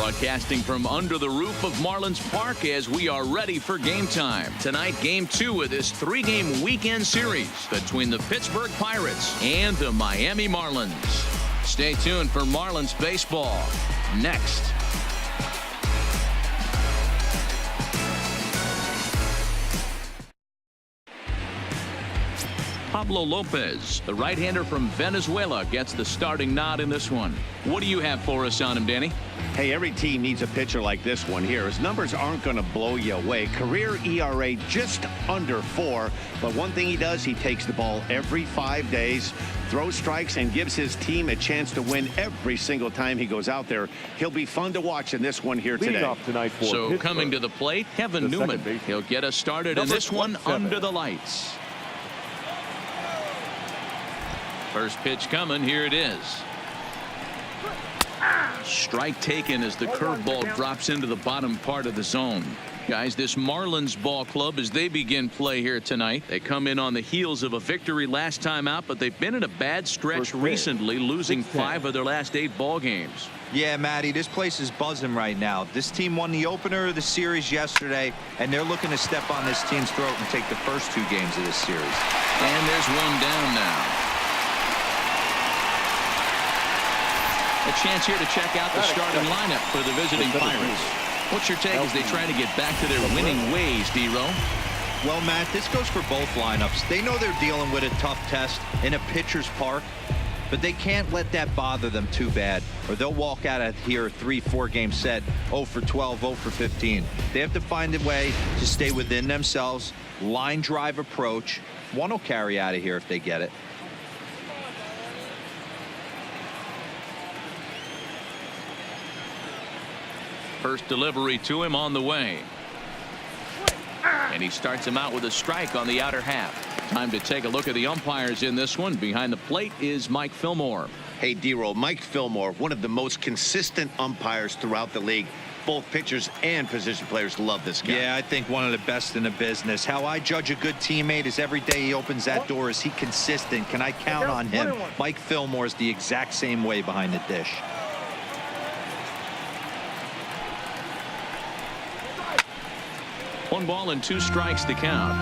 Broadcasting from under the roof of Marlins Park as we are ready for game time. Tonight, game 2 of this 3-game weekend series between the Pittsburgh Pirates and the Miami Marlins. Stay tuned for Marlins Baseball next. Pablo Lopez, the right-hander from Venezuela, gets the starting nod in this one. What do you have for us on him, Danny? Hey, every team needs a pitcher like this one here. His numbers aren't going to blow you away. Career ERA just under 4. But one thing he does, he takes the ball every 5 days, throws strikes, and gives his team a chance to win every single time he goes out there. He'll be fun to watch in this one here today. So coming to the plate, Kevin Newman. He'll get us started in this one under the lights. First pitch coming. Here it is. Strike taken as the curveball drops into the bottom part of the zone. Guys, this Marlins ball club, as they begin play here tonight, they come in on the heels of a victory last time out, but they've been in a bad stretch recently, losing 5 of their last 8 ball games. Yeah, Matty, this place is buzzing right now. This team won the opener of the series yesterday, and they're looking to step on this team's throat and take the first 2 games of this series. And there's one down now. A chance here to check out the starting lineup for the visiting Pirates. What's your take as they try to get back to their winning ways, D-Row? Well, Matt, this goes for both lineups. They know they're dealing with a tough test in a pitcher's park, but they can't let that bother them too bad, or they'll walk out of here 3-4 game set 0 for 12, 0 for 15. They have to find a way to stay within themselves, line drive approach. One will carry out of here if they get it. First delivery to him on the way. And he starts him out with a strike on the outer half. Time to take a look at the umpires in this one. Behind the plate is Mike Fillmore. Hey, D-Roll, Mike Fillmore, one of the most consistent umpires throughout the league. Both pitchers and position players love this guy. Yeah, I think one of the best in the business. How I judge a good teammate is every day he opens that door. Is he consistent? Can I count on him? Mike Fillmore is the exact same way behind the dish. One ball and 2 strikes to count.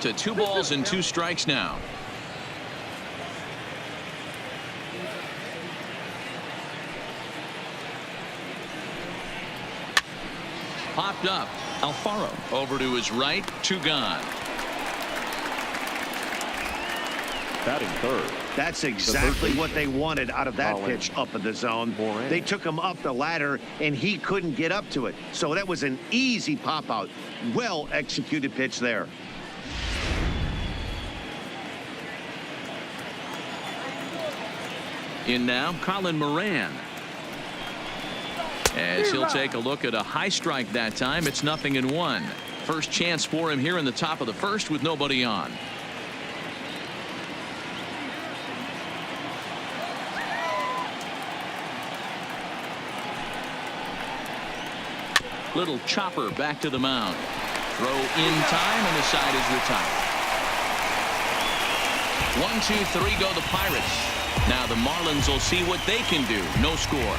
To 2 balls and 2 strikes now. Popped up. Alfaro over to his right. 2 gone. Batting third. That's exactly what they wanted out of that pitch up in the zone. They took him up the ladder, and he couldn't get up to it. So that was an easy pop out. Well executed pitch there. In now, Colin Moran. As he'll take a look at a high strike that time. It's 0-1. First chance for him here in the top of the first with nobody on. Little chopper back to the mound. Throw in time, and the side is retired. 1-2-3 go the Pirates. Now the Marlins will see what they can do. No score.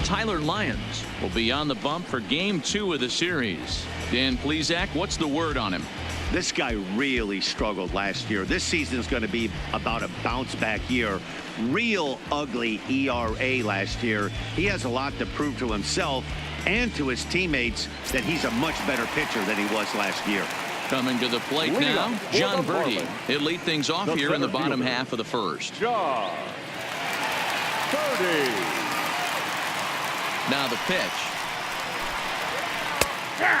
Tyler Lyons will be on the bump for game 2 of the series. Dan Plesac, what's the word on him? This guy really struggled last year. This season is going to be about a bounce back year. Real ugly ERA last year. He has a lot to prove to himself and to his teammates that he's a much better pitcher than he was last year. Coming to the plate now, John Verdi. He'll lead things off here in the bottom half of the first. John Verdi. Now the pitch.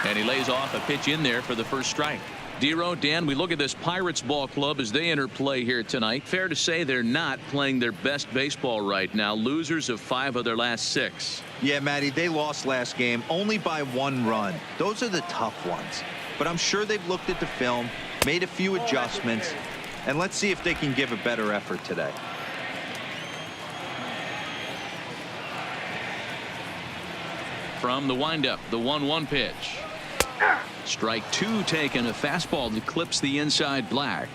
And he lays off a pitch in there for the first strike. Dero, Dan, we look at this Pirates ball club as they enter play here tonight. Fair to say they're not playing their best baseball right now. Losers of 5 of their last 6. Yeah, Matty, they lost last game only by 1 run. Those are the tough ones. But I'm sure they've looked at the film, made a few adjustments, and let's see if they can give a better effort today. From the windup, the 1-1 pitch. Strike 2 taken. A fastball that clips the inside black.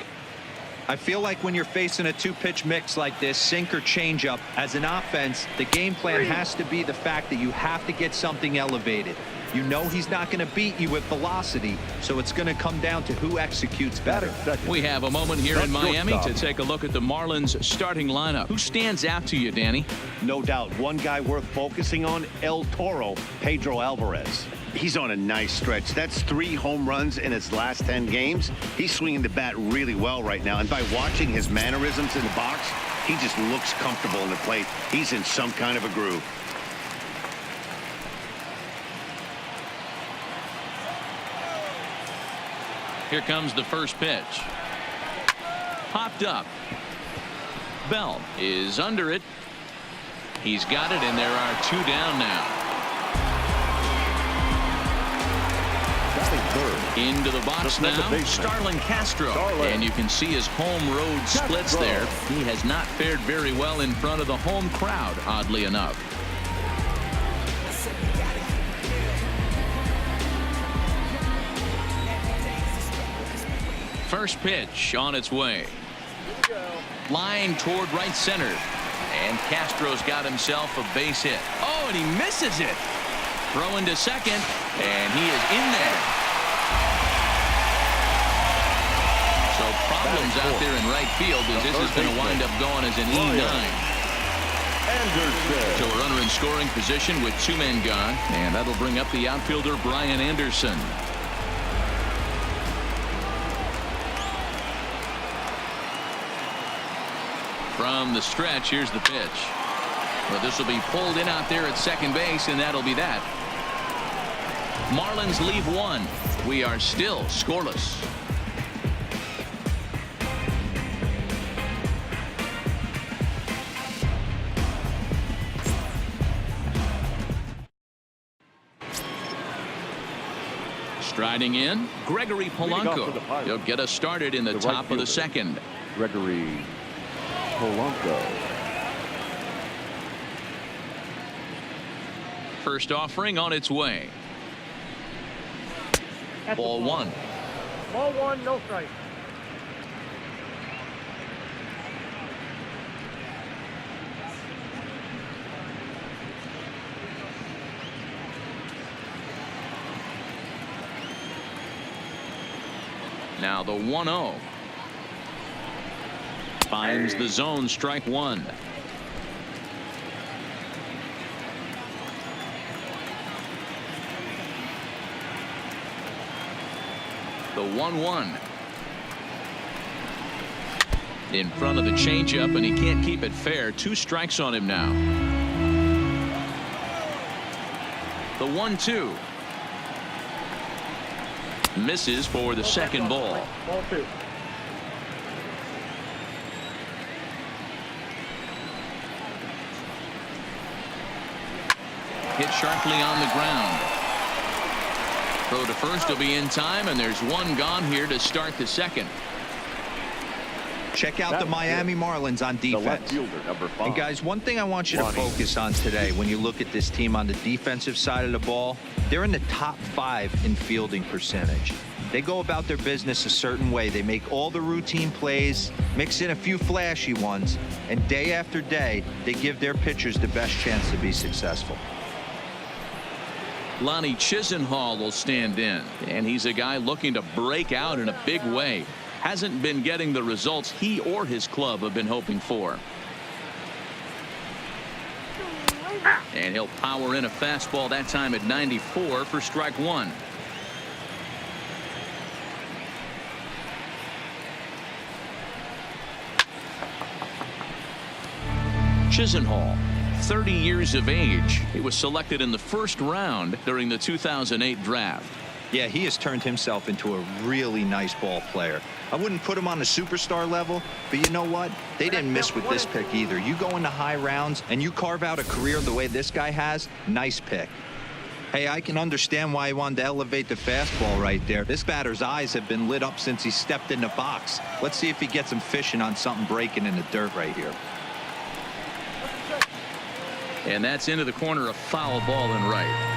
I feel like when you're facing a 2-pitch mix like this, sink or change up, as an offense, the game plan has to be the fact that you have to get something elevated. You know he's not going to beat you with velocity, so it's going to come down to who executes better. We have a moment here in Miami to take a look at the Marlins starting lineup. Who stands out to you, Danny? No doubt, one guy worth focusing on, El Toro, Pedro Alvarez. He's on a nice stretch. That's 3 home runs in his last 10 games. He's swinging the bat really well right now. And by watching his mannerisms in the box, he just looks comfortable in the plate. He's in some kind of a groove. Here comes the first pitch. Popped up. Bell is under it. He's got it, and there are 2 down now. Into the box now, Starlin Castro. And you can see his home road splits there. He has not fared very well in front of the home crowd, oddly enough. First pitch on its way. Line toward right center. And Castro's got himself a base hit. Oh, and he misses it. Throwing to second, and he is in there. So problems out there in right field as this is going to wind up going as an E9. So a runner in scoring position with 2 men gone, and that'll bring up the outfielder Brian Anderson. From the stretch, here's the pitch. But this will be pulled in out there at second base, and that'll be that. Marlins leave 1. We are still scoreless. Striding in, Gregory Polanco. He'll get us started in the top of the second. Gregory Polanco. First offering on its way. Ball 1. Ball 1, no strike. Now the 1-0. Finds the zone, strike 1. The 1-1. In front of the changeup, and he can't keep it fair. 2 strikes on him now. The 1-2. Misses for the second ball. Ball 2. Hit sharply on the ground. Throw to first will be in time, and there's 1 gone here to start the second. Check out the Miami Marlins on defense. And guys, one thing I want you to focus on today when you look at this team on the defensive side of the ball, they're in the top 5 in fielding percentage. They go about their business a certain way. They make all the routine plays, mix in a few flashy ones, and day after day, they give their pitchers the best chance to be successful. Lonnie Chisenhall will stand in, and he's a guy looking to break out in a big way. Hasn't been getting the results he or his club have been hoping for. And he'll power in a fastball, that time at 94 for strike 1. Chisenhall, 30 years of age. He was selected in the first round during the 2008 draft. Yeah, he has turned himself into a really nice ball player. I wouldn't put him on a superstar level, but you know what? They didn't miss with this pick either. You go into high rounds and you carve out a career the way this guy has, nice pick. Hey, I can understand why he wanted to elevate the fastball right there. This batter's eyes have been lit up since he stepped in the box. Let's see if he gets him fishing on something breaking in the dirt right here. And that's into the corner, a foul ball and right.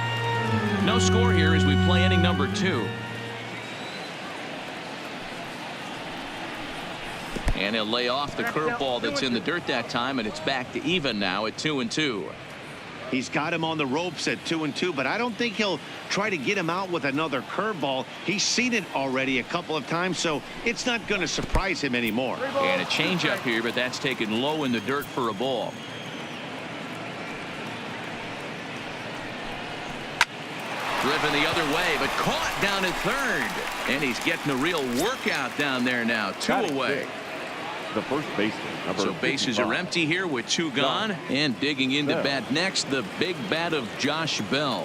No score here as we play inning number 2. And he'll lay off the curveball that's in the dirt that time, and it's back to even now at 2-2. He's got him on the ropes at 2-2, but I don't think he'll try to get him out with another curveball. He's seen it already a couple of times, so it's not going to surprise him anymore. And a changeup here, but that's taken low in the dirt for a ball. Driven the other way, but caught down at third. And he's getting a real workout down there now. 2 away. The first baseman. So bases are empty here with 2 gone. And digging into bat next, the big bat of Josh Bell.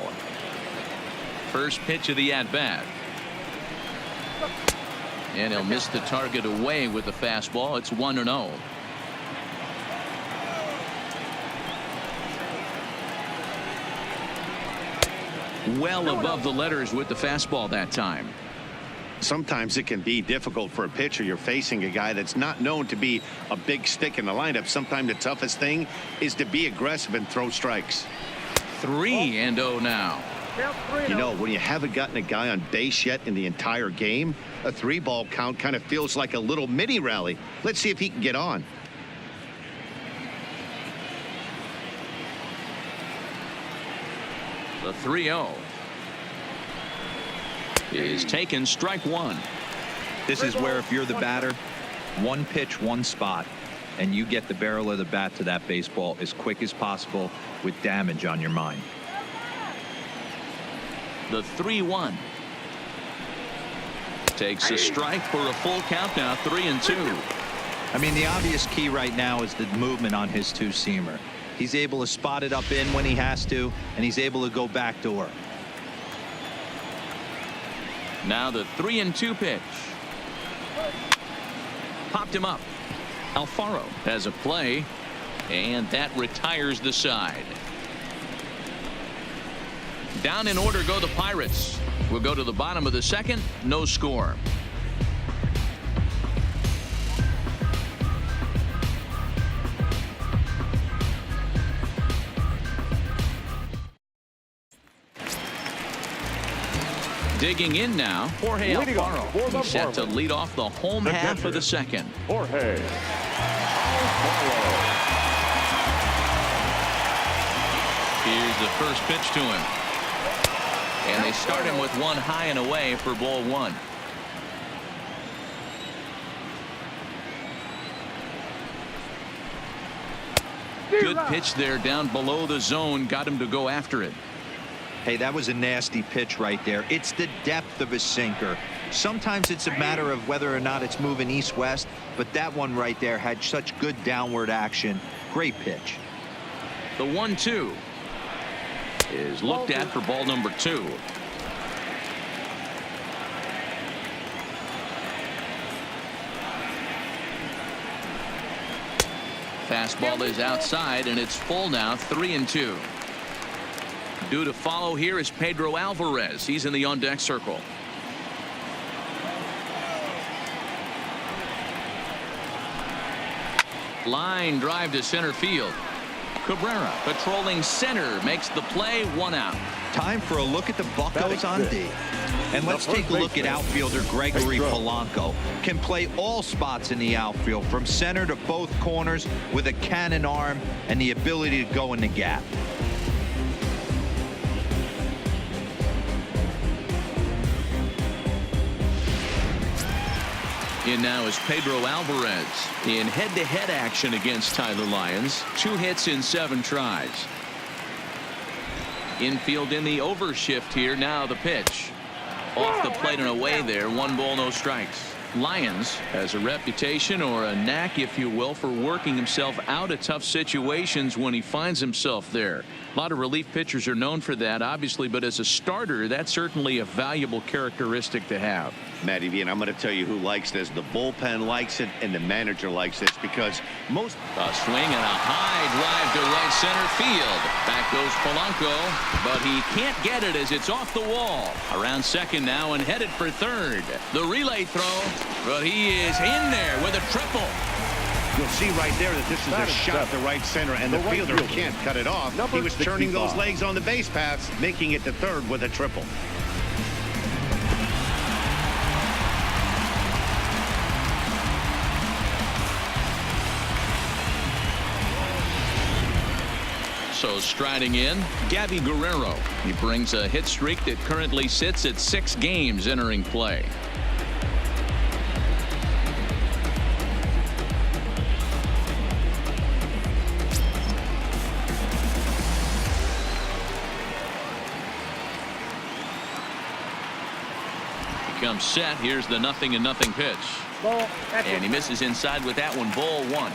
First pitch of the at-bat. And he'll miss the target away with the fastball. It's 1-0. Well above the letters with the fastball that time. Sometimes it can be difficult for a pitcher. You're facing a guy that's not known to be a big stick in the lineup. Sometimes the toughest thing is to be aggressive and throw strikes. 3-0 now. You know, when you haven't gotten a guy on base yet in the entire game, a 3-ball count kind of feels like a little mini rally. Let's see if he can get on. The 3-0 is taken, strike 1. This is where if you're the batter, one pitch, one spot, and you get the barrel of the bat to that baseball as quick as possible with damage on your mind. The 3-1 takes a strike for a full count now. 3-2. I mean, the obvious key right now is the movement on his 2-seamer. He's able to spot it up in when he has to, and he's able to go backdoor. Now the 3-2 pitch. Popped him up. Alfaro has a play, and that retires the side. Down in order go the Pirates. We'll go to the bottom of the second. No score. Digging in now, Jorge Alfaro. He's set to lead off the home half of the second. Jorge Alfaro. Here's the first pitch to him. And they start him with one high and away for ball 1. Good pitch there down below the zone. Got him to go after it. Hey, that was a nasty pitch right there. It's the depth of a sinker. Sometimes it's a matter of whether or not it's moving east-west, but that one right there had such good downward action. Great pitch. The 1-2 is looked at for ball number 2. Fastball is outside, and it's full now. 3-2. Due to follow here is Pedro Alvarez. He's in the on-deck circle. Line drive to center field. Cabrera patrolling center makes the play. 1 out. Time for a look at the Buccos on D. And let's take a look at outfielder Gregory Polanco. Can play all spots in the outfield from center to both corners with a cannon arm and the ability to go in the gap. In now is Pedro Alvarez in head-to-head action against Tyler Lyons. 2 hits in 7 tries. Infield in the overshift here. Now the pitch. Off the plate and away there. 1 ball, no strikes. Lyons has a reputation, or a knack if you will, for working himself out of tough situations when he finds himself there. A lot of relief pitchers are known for that, obviously, but as a starter, that's certainly a valuable characteristic to have. Matty V, and I'm going to tell you who likes this. The bullpen likes it, and the manager likes this, because most... A swing and a high drive to right center field. Back goes Polanco, but he can't get it as it's off the wall. Around second now and headed for third. The relay throw, but he is in there with a triple. You'll see right there that this is a shot to right center, and the fielder can't cut it off. He was turning those legs on the base paths, making it to third with a triple. So striding in, Gabby Guerrero. He brings a hit streak that currently sits at 6 games entering play. He comes set. Here's the 0-0 pitch. Ball. And he misses inside with that one. Ball 1.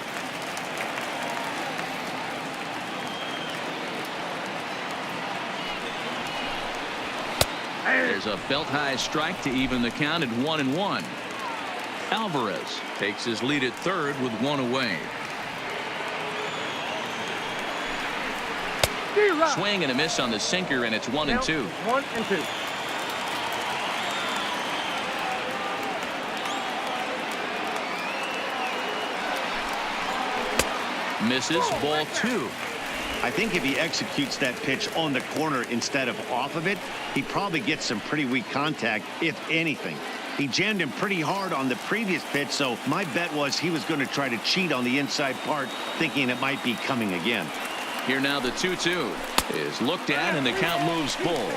There's a belt-high strike to even the count at 1-1. Alvarez takes his lead at third with 1 away. Swing and a miss on the sinker, and it's 1-2. 1-2. Misses. Ball 2. I think if he executes that pitch on the corner instead of off of it, he probably gets some pretty weak contact, if anything. He jammed him pretty hard on the previous pitch, so my bet was he was going to try to cheat on the inside part, thinking it might be coming again. Here now the 2-2 is looked at, and the count moves full.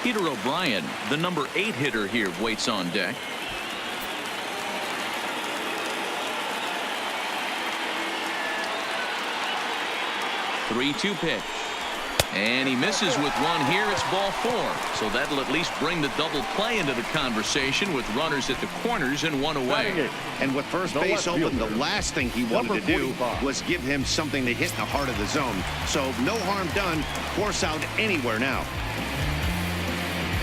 Peter O'Brien, the number 8 hitter here, waits on deck. Three-two pitch, and he misses with 1 here. It's ball 4, so that'll at least bring the double play into the conversation with runners at the corners and 1 away. And with first base open, the last thing he wanted to do was give him something to hit in the heart of the zone. So no harm done. Force out anywhere now.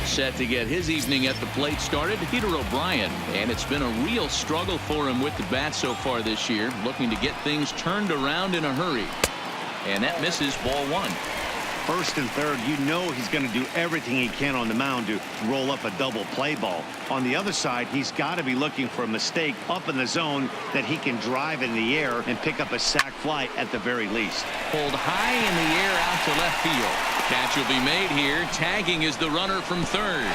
Set to get his evening at the plate started, Peter O'Brien, and it's been a real struggle for him with the bat so far this year, looking to get things turned around in a hurry. And that misses. Ball 1. First and third, you know he's going to do everything he can on the mound to roll up a double play ball. On the other side, he's got to be looking for a mistake up in the zone that he can drive in the air and pick up a sac fly at the very least. Pulled high in the air out to left field. Catch will be made here. Tagging is the runner from third.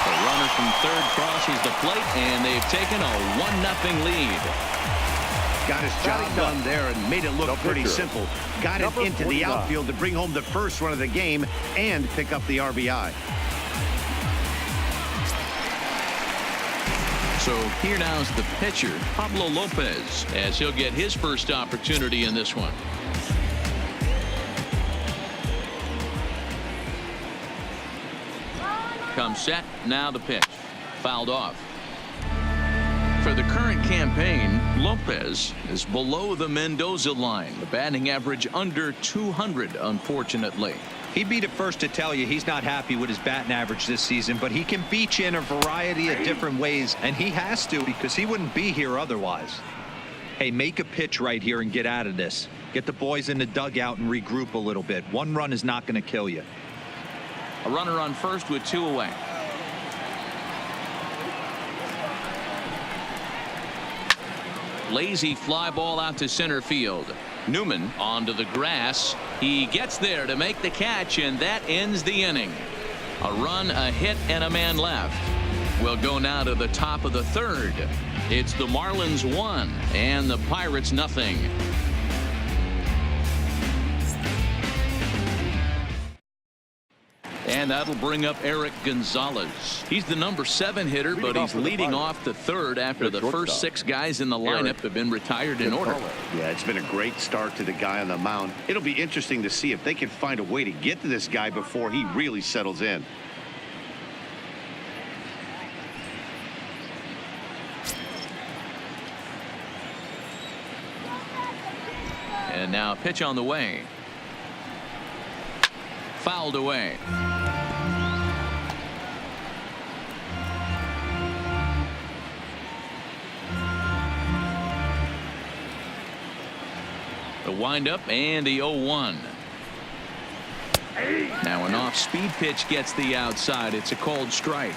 The runner from third crosses the plate, and they've taken a 1-0 lead. Got his job done there and made it look pretty simple. Got it into the outfield to bring home the first run of the game and pick up the RBI. So here now is the pitcher, Pablo Lopez, as he'll get his first opportunity in this one. Comes set. Now the pitch. Fouled off. For the current campaign, Lopez is below the Mendoza line. The batting average under 200, unfortunately. He'd be the first to tell you he's not happy with his batting average this season, but he can beat you in a variety of different ways, and he has to because he wouldn't be here otherwise. Hey, make a pitch right here and get out of this. Get the boys in the dugout and regroup a little bit. 1 run is not going to kill you. A runner on first with 2 away. Lazy fly ball out to center field. Newman onto the grass. He gets there to make the catch, and that ends the inning. A run, a hit, and a man left. We'll go now to the top of the third. It's the Marlins 1 and the Pirates 0. And that'll bring up Eric Gonzalez. He's the number 7 hitter, but he's leading off the third after the first 6 guys in the lineup have been retired in order. Yeah, it's been a great start to the guy on the mound. It'll be interesting to see if they can find a way to get to this guy before he really settles in. pitch on the way. Fouled away. The windup and the 0-1. Now an off-speed pitch gets the outside. It's a called strike.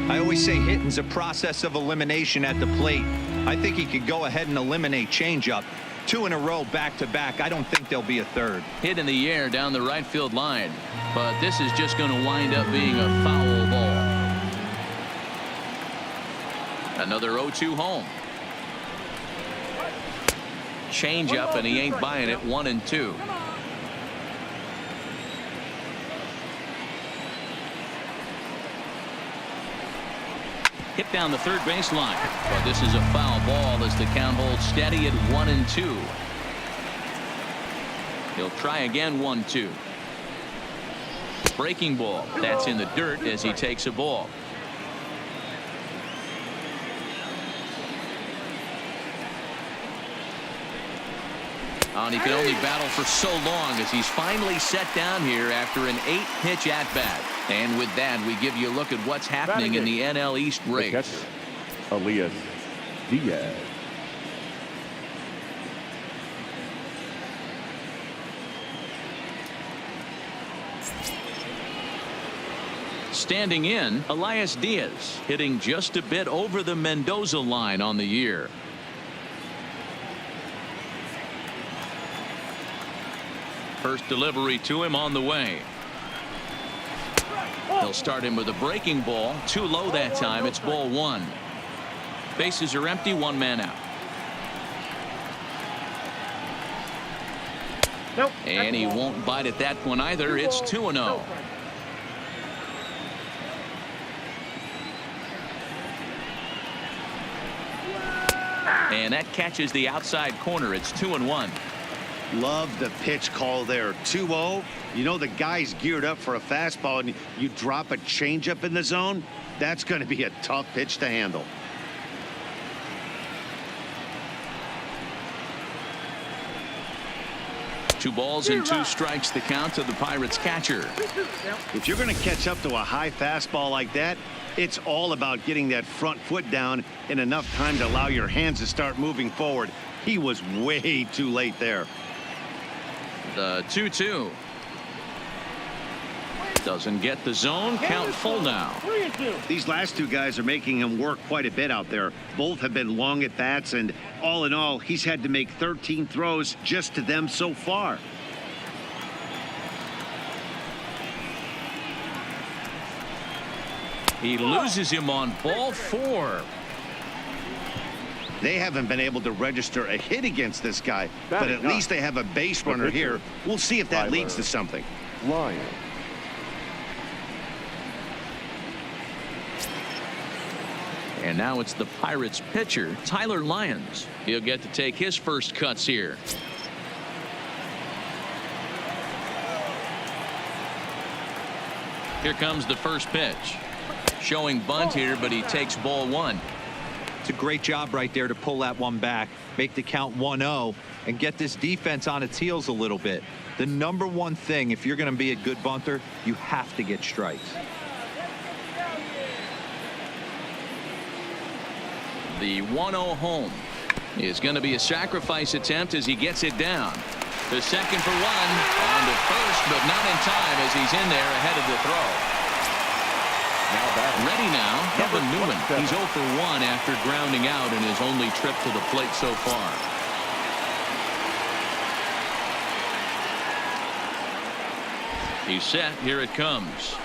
I always say hitting's a process of elimination at the plate. I think he could go ahead and eliminate changeup. 2 in a row back-to-back. I don't think there'll be a third. Hit in the air down the right field line. But this is just going to wind up being a foul ball. Another 0-2 home. Change up, and he ain't buying it. 1-2. Hit down the third baseline, but this is a foul ball as the count holds steady at 1-2. He'll try again. 1-2. Breaking ball. That's in the dirt as he takes a ball. And he can only battle for so long as he's finally set down here after an 8-pitch at-bat. And with that, we give you a look at what's happening in the NL East race. Catcher, Elias Diaz. Standing in, Elias Diaz, hitting just a bit over the Mendoza line on the year. First delivery to him on the way. He'll start him with a breaking ball. Too low that time. It's ball 1. Bases are empty. 1 man out. Nope. And he won't bite at that one either. It's 2-0. And that catches the outside corner. It's 2-1. Love the pitch call there. 2-0. You know the guy's geared up for a fastball, and you drop a changeup in the zone. That's going to be a tough pitch to handle. Two balls and 2 strikes the count to the Pirates catcher. If you're going to catch up to a high fastball like that, it's all about getting that front foot down in enough time to allow your hands to start moving forward. He was way too late there. The 2-2. Doesn't get the zone. Count full now. 3-2. These last 2 guys are making him work quite a bit out there. Both have been long at bats, and all in all, he's had to make 13 throws just to them so far. He loses him on ball 4. They haven't been able to register a hit against this guy, but at least they have a base runner here. We'll see if that leads to something. Lyons. And now it's the Pirates pitcher, Tyler Lyons. He'll get to take his first cuts here. Here comes the first pitch. Showing bunt here, but he takes ball 1. It's a great job right there to pull that one back, make the count 1-0, and get this defense on its heels a little bit. The number one thing, if you're going to be a good bunter, you have to get strikes. The 1-0 home is going to be a sacrifice attempt as he gets it down. The second for 1 on to first, but not in time as he's in there ahead of the throw. Ready now, Kevin Newman. He's 0 for 1 after grounding out in his only trip to the plate so far. He's set. Here it comes.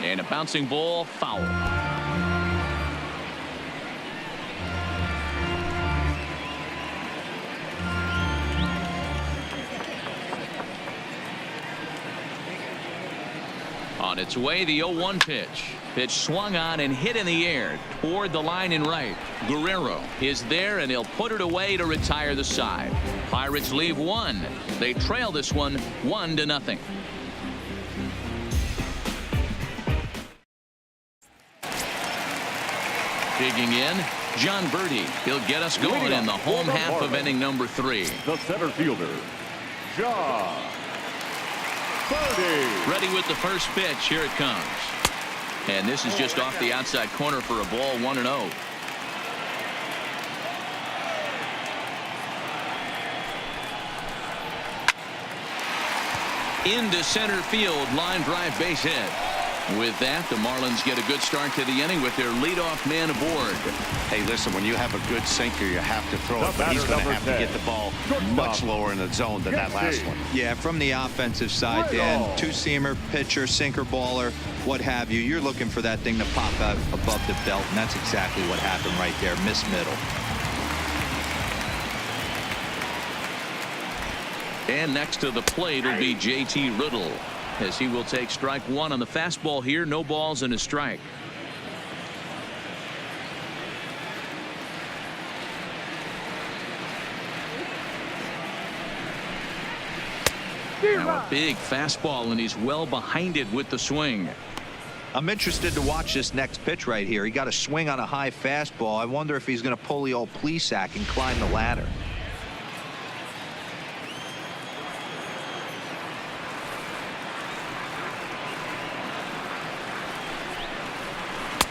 And a bouncing ball, foul. On its way, the 0-1 pitch. Pitch swung on and hit in the air toward the line in right. Guerrero is there, and he'll put it away to retire the side. Pirates leave 1. They trail this one 1-0. Digging in, John Birdie. He'll get us going in the home half of inning number 3. The center fielder, John Birdie. Ready with the first pitch. Here it comes. And this is just off the outside corner for a ball, 1-0. Into center field, line drive, base hit. With that, the Marlins get a good start to the inning with their leadoff man aboard. Hey, listen, when you have a good sinker, you have to throw it, but he's going to have to get the ball much lower in the zone than that last one. Yeah, from the offensive side, Dan, two-seamer, pitcher, sinker, baller, what have you. You're looking for that thing to pop out above the belt, and that's exactly what happened right there. Miss middle. And next to the plate will be J.T. Riddle, as he will take strike 1 on the fastball here. No balls and a strike. Now a big fastball, and he's well behind it with the swing. I'm interested to watch this next pitch right here. He got a swing on a high fastball. I wonder if he's going to pull the old Plesac and climb the ladder.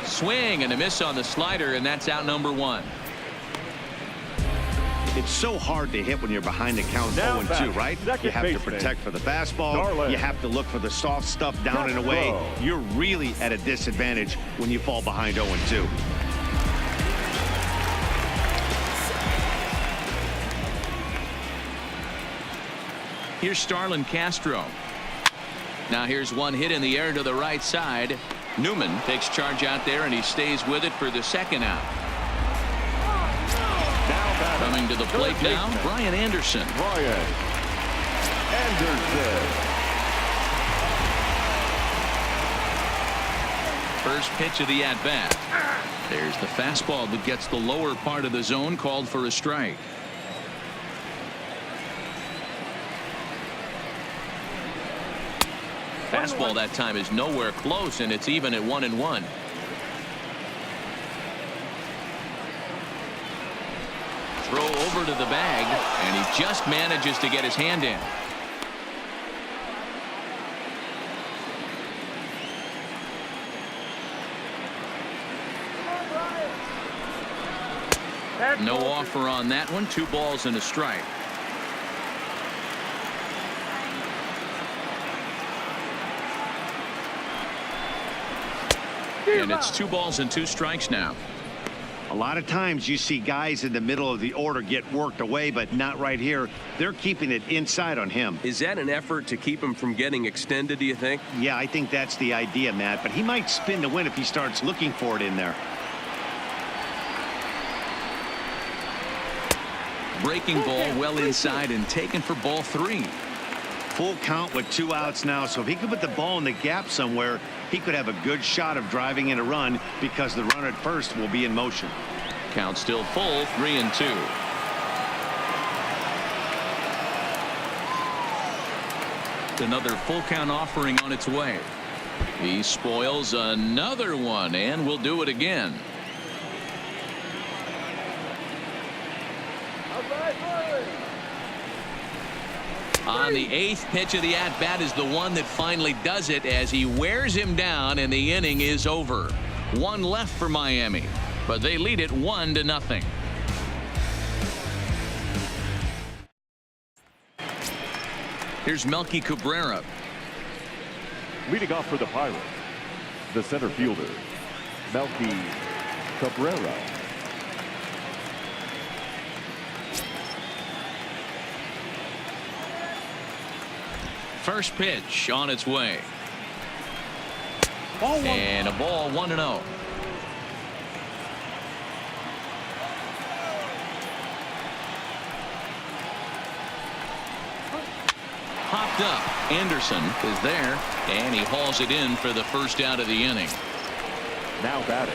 Swing and a miss on the slider, and that's out number 1. It's so hard to hit when you're behind the count 0-2, right? You have to protect for the fastball. You have to look for the soft stuff down and away. You're really at a disadvantage when you fall behind 0-2. Here's Starlin Castro. Now here's one hit in the air to the right side. Newman takes charge out there, and he stays with it for the second out. Coming to the plate now, Brian Anderson. First pitch of the at-bat. There's the fastball that gets the lower part of the zone, called for a strike. Fastball that time is nowhere close, and it's even at 1-1. Throw over to the bag, and he just manages to get his hand in. No offer on that one. 2 balls and a strike. And it's 2 balls and 2 strikes now. A lot of times you see guys in the middle of the order get worked away, but not right here. They're keeping it inside on him. Is that an effort to keep him from getting extended, do you think? Yeah, I think that's the idea, Matt, but he might spin to win if he starts looking for it in there. Breaking ball well inside and taken for ball 3. Full count with 2 outs now, so if he could put the ball in the gap somewhere, he could have a good shot of driving in a run because the runner at first will be in motion. Count still full, 3-2. Another full count offering on its way. He spoils another one, and will do it again. On the 8th pitch of the at-bat is the one that finally does it, as he wears him down, and the inning is over. 1 left for Miami, but they lead it 1-0. Here's Melky Cabrera. Leading off for the Pirates, the center fielder, Melky Cabrera. First pitch on its way. And a ball, 1-0. Popped up. Anderson is there, and he hauls it in for the first out of the inning. Now batting,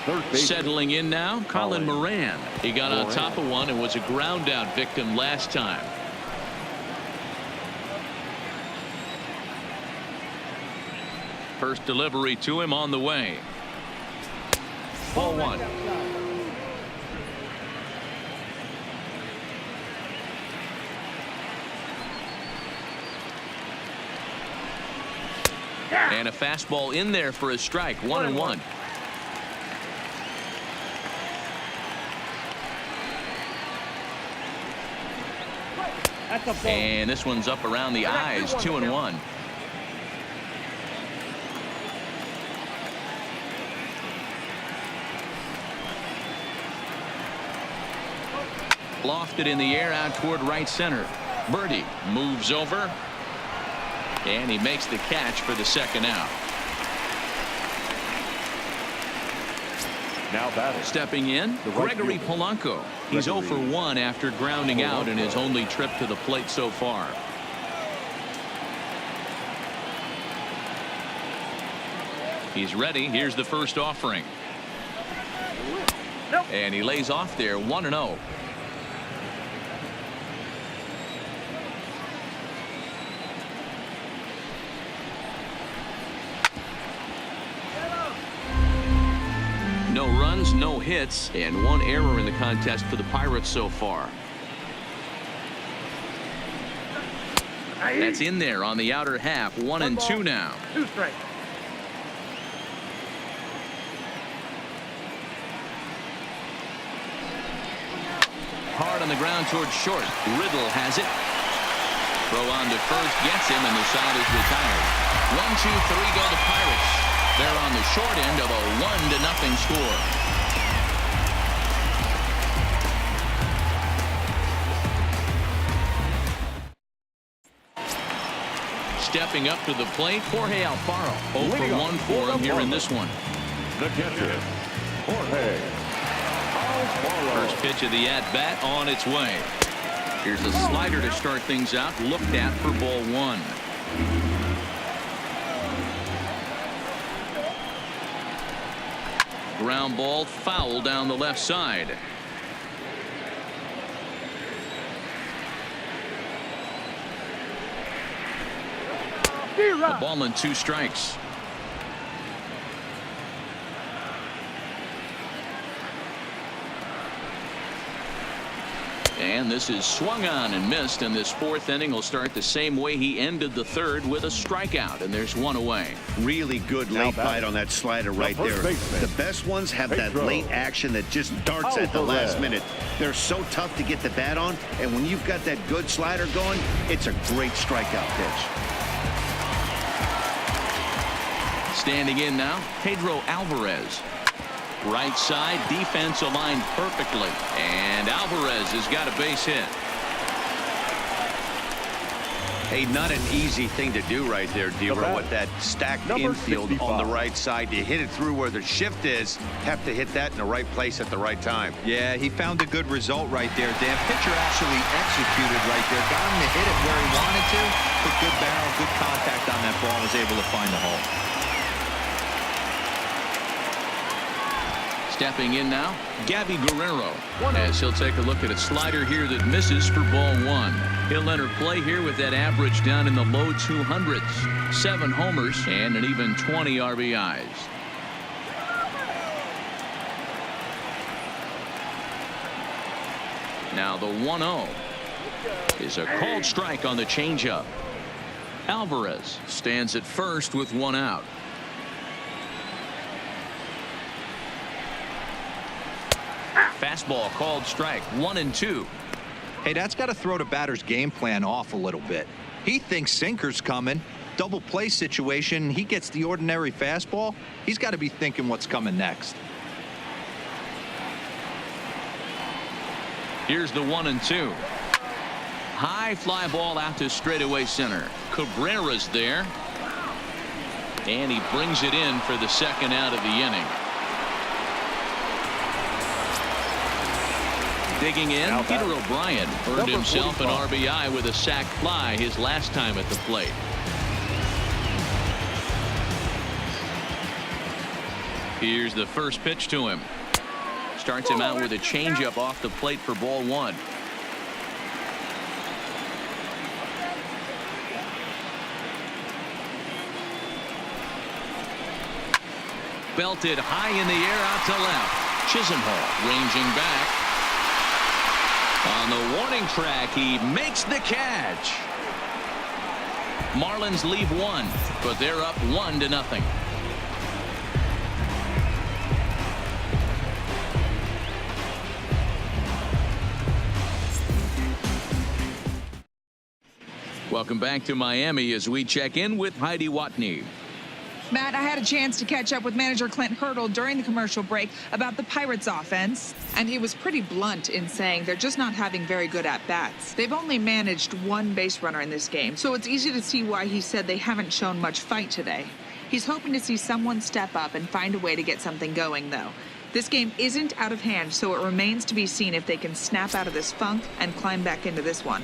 third base. Settling in now, Colin Moran. He got on top of one and was a ground out victim last time. First delivery to him on the way. Ball 1. And a fastball in there for a strike. 1-1. And this one's up around the eyes. 2-1. Lofted in the air out toward right center. Birdie moves over. And he makes the catch for the second out. Now batting. Stepping in, Gregory Polanco. He's 0 for 1 after grounding out in his only trip to the plate so far. He's ready. Here's the first offering. And he lays off there. 1-0. No runs, no hits, and 1 error in the contest for the Pirates so far. That's in there on the outer half. 1-2 now. 2 strikes. Hard on the ground towards short. Riddle has it. Throw on to first, gets him, and the side is retired. 1-2-3 go the Pirates. They're on the short end of a 1-0 score. Stepping up to the plate, Jorge Alfaro. 0 for 1 for him here in this one. The catcher, Jorge Alfaro. First pitch of the at-bat on its way. Here's a slider to start things out, looked at for ball 1. Ground ball foul down the left side. A ball and 2 strikes. And this is swung on and missed, and this 4th inning will start the same way he ended the 3rd, with a strikeout, and there's 1 away. Really good late bite on that slider right there. The best ones have that late action that just darts at the last minute. They're so tough to get the bat on, and when you've got that good slider going, it's a great strikeout pitch. Standing in now, Pedro Alvarez. Right side, defense aligned perfectly, and Alvarez has got a base hit. Hey, not an easy thing to do right there, Deaver, with that stacked infield 65 on the right side. You hit it through where the shift is, have to hit that in the right place at the right time. Yeah, he found a good result right there, Dan. Pitcher actually executed right there. Got him to hit it where he wanted to. Put good barrel, good contact on that ball, was able to find the hole. Stepping in now, Gabby Guerrero, as he'll take a look at a slider here that misses for ball 1. He'll enter play here with that average down in the low 200s. 7 homers and an even 20 RBIs. Now the 1-0 is a called strike on the changeup. Alvarez stands at first with 1 out. Fastball called strike. 1-2. Hey, that's got to throw the batter's game plan off a little bit. He thinks sinker's coming. Double play situation. He gets the ordinary fastball. He's got to be thinking what's coming next. Here's the 1-2. High fly ball out to straightaway center. Cabrera's there. And he brings it in for the second out of the inning. Digging in, Peter O'Brien earned himself an RBI with a sac fly his last time at the plate. Here's the first pitch to him. Starts him out with a changeup off the plate for ball 1. belted high in the air out to left. Chisenhall ranging back. On the warning track, he makes the catch. Marlins leave one, but they're up 1-0. Welcome back to Miami as we check in with Heidi Watney. Matt, I had a chance to catch up with manager Clint Hurdle during the commercial break about the Pirates offense, and he was pretty blunt in saying they're just not having very good at-bats. They've only managed one base runner in this game, so it's easy to see why he said they haven't shown much fight today. He's hoping to see someone step up and find a way to get something going, though. This game isn't out of hand, so it remains to be seen if they can snap out of this funk and climb back into this one.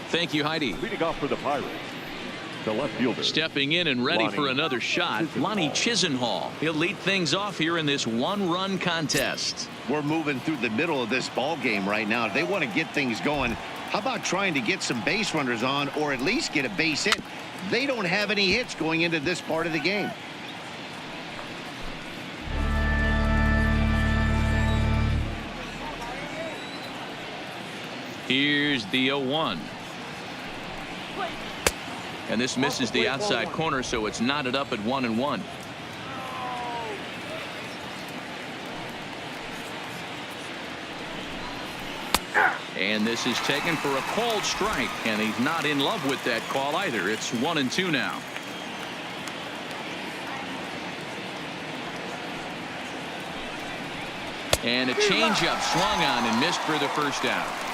Thank you, Heidi. Leading off for the Pirates, the left fielder. Stepping in and ready for another shot, Lonnie Chisenhall. He'll lead things off here in this one-run contest. We're moving through the middle of this ball game right now. If they want to get things going, how about trying to get some base runners on or at least get a base hit? They don't have any hits going into this part of the game. Here's the 0-1. And this misses the outside corner, so it's knotted up at 1-1. And this is taken for a called strike, and he's not in love with that call either. It's 1-2 now. And a changeup swung on and missed for the first out.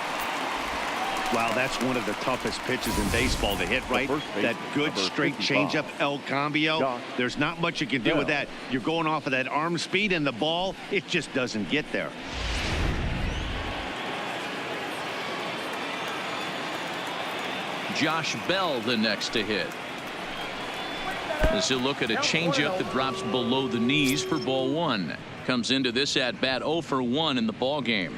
Wow, that's one of the toughest pitches in baseball to hit, right? That good straight changeup, El Cambio. There's not much you can do with that. You're going off of that arm speed, and the ball, it just doesn't get there. Josh Bell the next to hit. As he'll look at a changeup that drops below the knees for ball one. Comes into this at bat 0 for 1 in the ball game.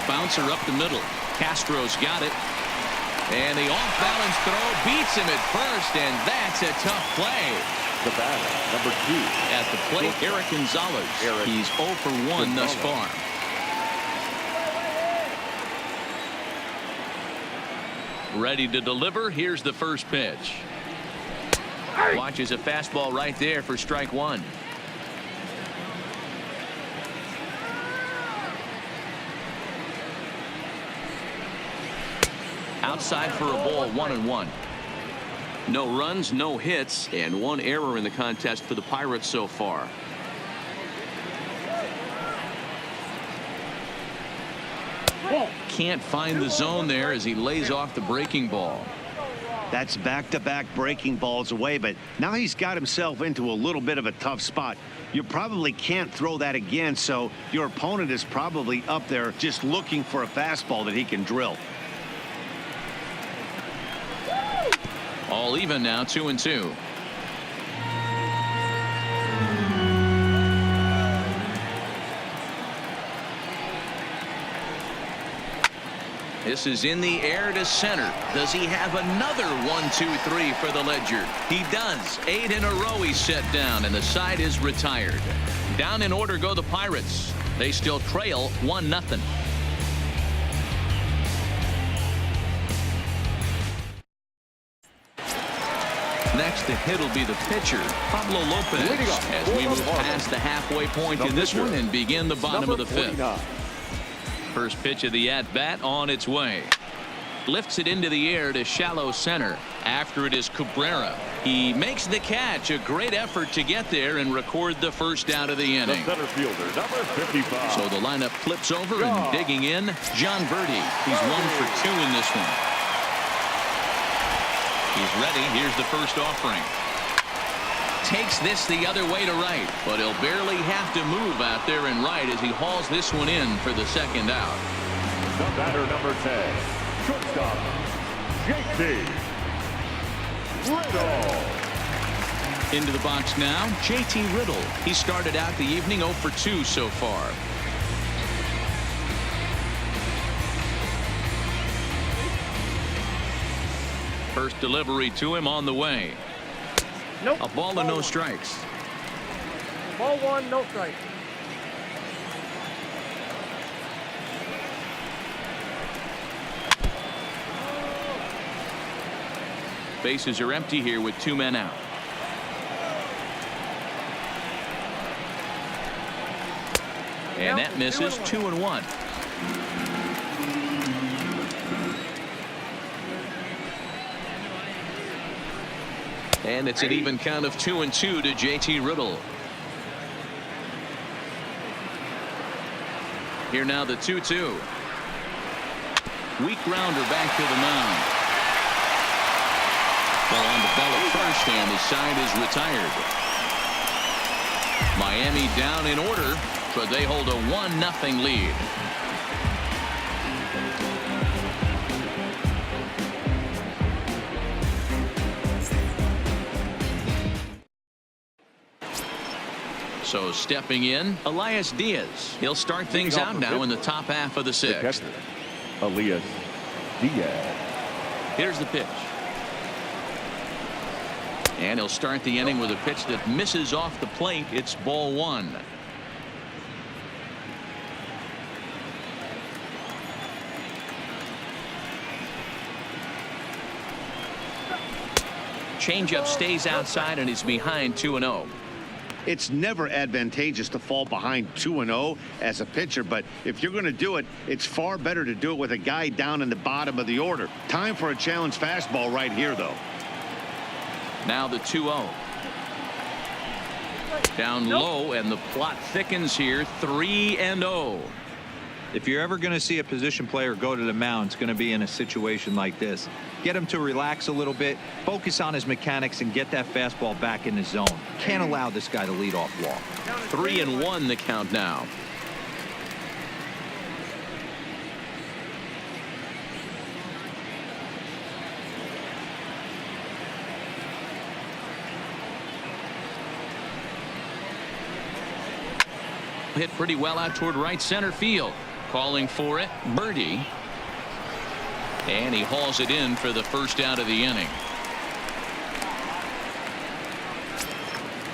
Bouncer up the middle. Castro's got it. And the off-balance throw beats him at first, and that's a tough play. The batter, number 2. At the plate, Eric Gonzalez. He's 0 for 1 thus far. Ready to deliver. Here's the first pitch. Watches a fastball right there for strike one. Outside for a ball, 1-1. No runs, no hits, and one error in the contest for the Pirates so far. Can't find the zone there as he lays off the breaking ball. That's back-to-back breaking balls away, but now he's got himself into a little bit of a tough spot. You probably can't throw that again, so your opponent is probably up there just looking for a fastball that he can drill. All even now, 2-2. This is in the air to center. Does he have another 1-2-3 for the Ledger? He does. 8 in a row he's set down, and the side is retired. Down in order go the Pirates. They still trail 1-0. Next to hit will be the pitcher, Pablo Lopez, as we move past the halfway point in this one and begin the bottom of the fifth. First pitch of the at-bat on its way. Lifts it into the air to shallow center. After it is Cabrera. He makes the catch. A great effort to get there and record the first out of the inning. The center fielder, number 55. So the lineup flips over and digging in, John Verdi. He's 1 for 2 in this one. He's ready. Here's the first offering. Takes this the other way to right, but he'll barely have to move out there and right as he hauls this one in for the second out. The batter, number 10, shortstop, JT Riddle. Into the box now, JT Riddle. He started out the evening 0 for 2 so far. First delivery to him on the way. Nope. A ball and no strikes. Ball 1, no strike. Bases are empty here with 2 men out. And that misses. 2-1. And it's an even count of 2-2 to JT Riddle. Here now the 2-2. Weak grounder back to the mound. Well, on the bell at first, and his side is retired. Miami down in order, but they hold a 1-0 lead. So stepping in, Elias Diaz. He'll start things out now in the top half of the 6th. Elias Diaz. Here's the pitch. And he'll start the inning with a pitch that misses off the plate. It's ball 1. Changeup stays outside and he's behind 2-0. It's never advantageous to fall behind 2-0 as a pitcher, but if you're going to do it, it's far better to do it with a guy down in the bottom of the order. Time for a challenge fastball right here, though. Now the 2-0. Down low, and the plot thickens here. 3-0. If you're ever going to see a position player go to the mound, it's going to be in a situation like this. Get him to relax a little bit, focus on his mechanics, and get that fastball back in the zone. Can't allow this guy to lead off walk. 3-1 the count now. Hit pretty well out toward right center field. Calling for it, Birdie. And he hauls it in for the first out of the inning.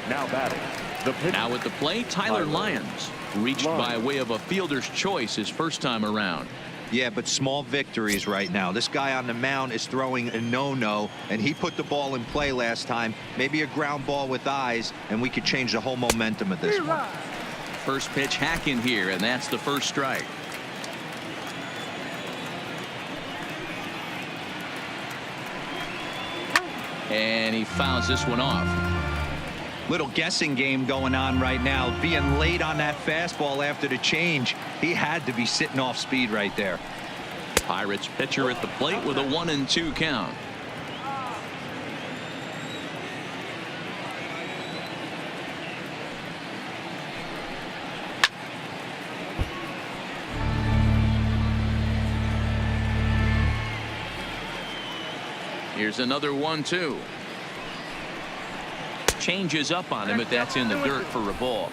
Now batting. The pitcher. Now at the plate, Tyler Lyons. Reached by way of a fielder's choice his first time around. Yeah, but small victories right now. This guy on the mound is throwing a no-no, and he put the ball in play last time. Maybe a ground ball with eyes, and we could change the whole momentum of this one. First pitch hacking here, and that's the first strike. And he fouls this one off. Little guessing game going on right now. Being late on that fastball after the change. He had to be sitting off speed right there. Pirates pitcher at the plate with a 1-2 count. Here's another 1-2. Changes up on him, but that's in the dirt for a ball.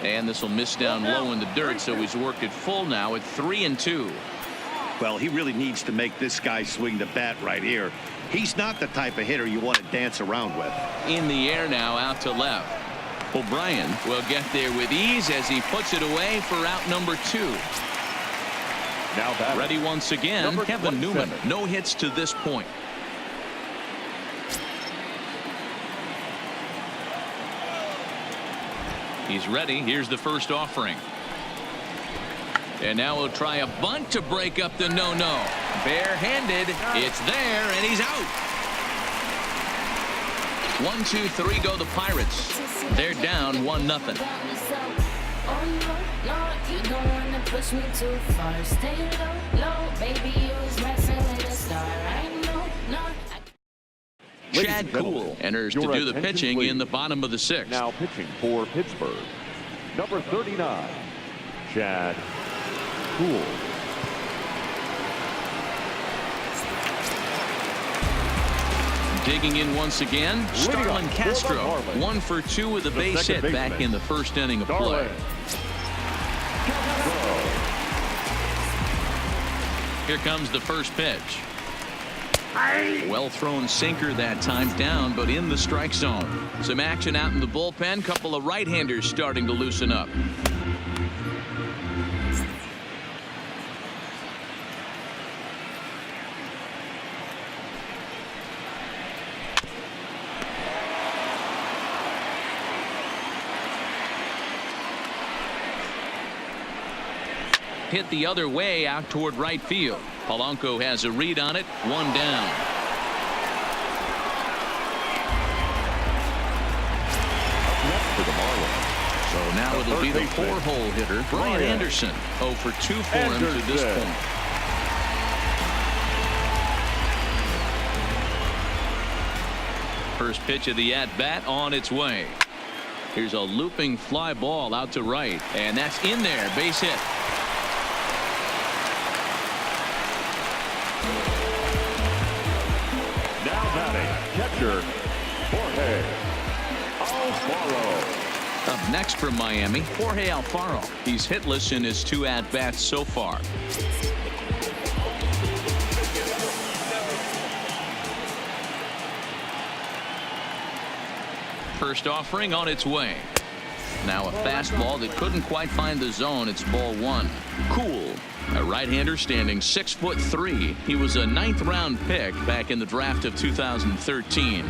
And this will miss down low in the dirt, so he's worked it full now at 3-2. Well, he really needs to make this guy swing the bat right here. He's not the type of hitter you want to dance around with. In the air now, out to left. O'Brien will get there with ease as he puts it away for out number 2. Now batting. Ready once again, Number Kevin 27. Newman. No hits to this point. He's ready. Here's the first offering. And now he'll try a bunt to break up the no-no. Barehanded. It's there, and he's out. 1, 2, 3 go the Pirates. They're down 1-0. Chad Kuhl enters to do the pitching in the bottom of the 6th. Now pitching for Pittsburgh, number 39, Chad Kuhl. Digging in once again, Starlin Castro. 1 for 2 with a base hit back in the first inning of play. Here comes the first pitch. Well thrown sinker that time, down but in the strike zone. Some action out in the bullpen. Couple of right-handers starting to loosen up. Hit the other way out toward right field. Polanco has a read on it. One down. For the Marlins. So now it'll be the four-hole hitter, Brian Anderson. 0 for 2 for him to this point. First pitch of the at-bat on its way. Here's a looping fly ball out to right, and that's in there. Base hit. Now batting, catcher, Jorge Alfaro. Up next from Miami, Jorge Alfaro. He's hitless in his 2 at-bats so far. First offering on its way. Now a fastball that couldn't quite find the zone. It's ball 1. Cool. A right-hander standing 6'3". He was a 9th-round pick back in the draft of 2013.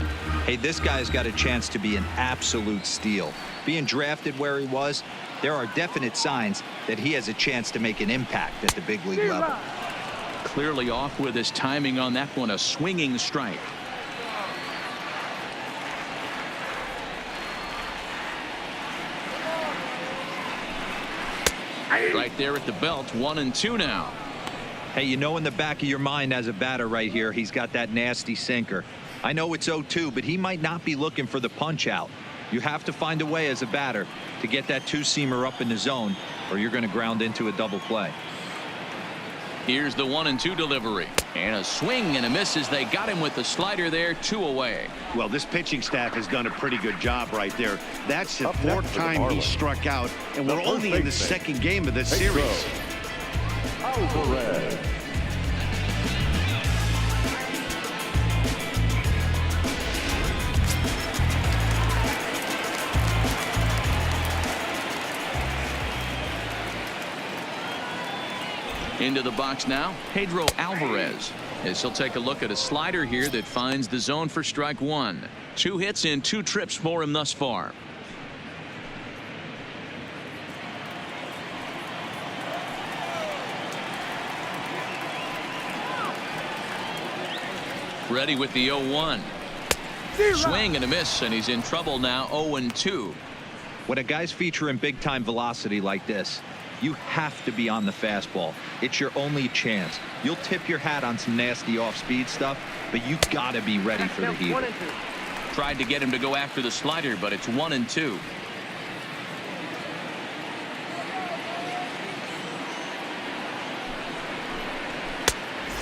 Hey, this guy's got a chance to be an absolute steal. Being drafted where he was, there are definite signs that he has a chance to make an impact at the big league level. Clearly off with his timing on that one. A swinging strike. Right there at the belt. 1-2 now. Hey, you know in the back of your mind as a batter right here, he's got that nasty sinker. I know it's 0-2, but he might not be looking for the punch out. You have to find a way as a batter to get that 2-seamer up in the zone, or you're going to ground into a double play. Here's the 1-2 delivery, and a swing and a miss as they got him with the slider there. 2 away. Well, this pitching staff has done a pretty good job right there. That's the 4th time he struck out, and we're only in the 2nd game of this series. Alvarez. Into the box now, Pedro Alvarez, as he'll take a look at a slider here that finds the zone for strike 1. 2 hits in 2 trips for him thus far. Ready with the 0-1. Swing and a miss, and he's in trouble now. 0-2. When a guy's featuring big-time velocity like this, you have to be on the fastball. It's your only chance. You'll tip your hat on some nasty off-speed stuff, but you gotta be ready for the heater. Tried to get him to go after the slider, but it's 1-2.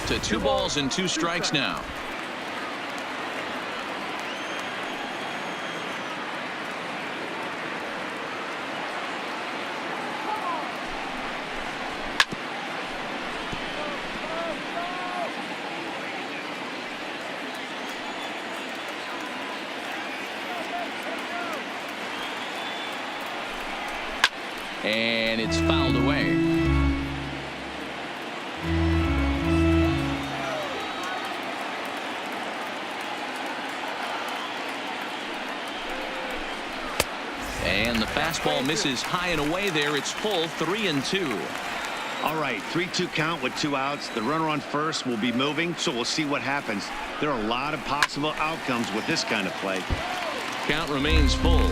To 2 balls and 2 strikes now. And it's fouled away. And the fastball misses high and away there. It's full. 3-2. All right, 3-2 count with 2 outs. The runner on first will be moving, so we'll see what happens. There are a lot of possible outcomes with this kind of play. Count remains full.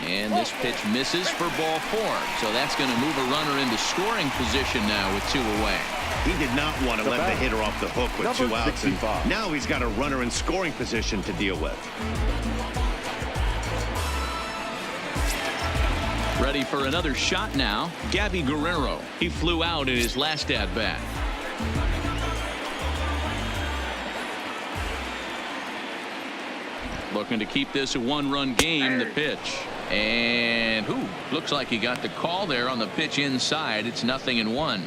And this pitch misses for ball 4. So that's going to move a runner into scoring position now with 2 away. He did not want to let the hitter off the hook with 2 outs. And now he's got a runner in scoring position to deal with. Ready for another shot now. Gabby Guerrero. He flew out in his last at bat. Looking to keep this a one-run game. The pitch. And looks like he got the call there on the pitch inside. It's 0-1.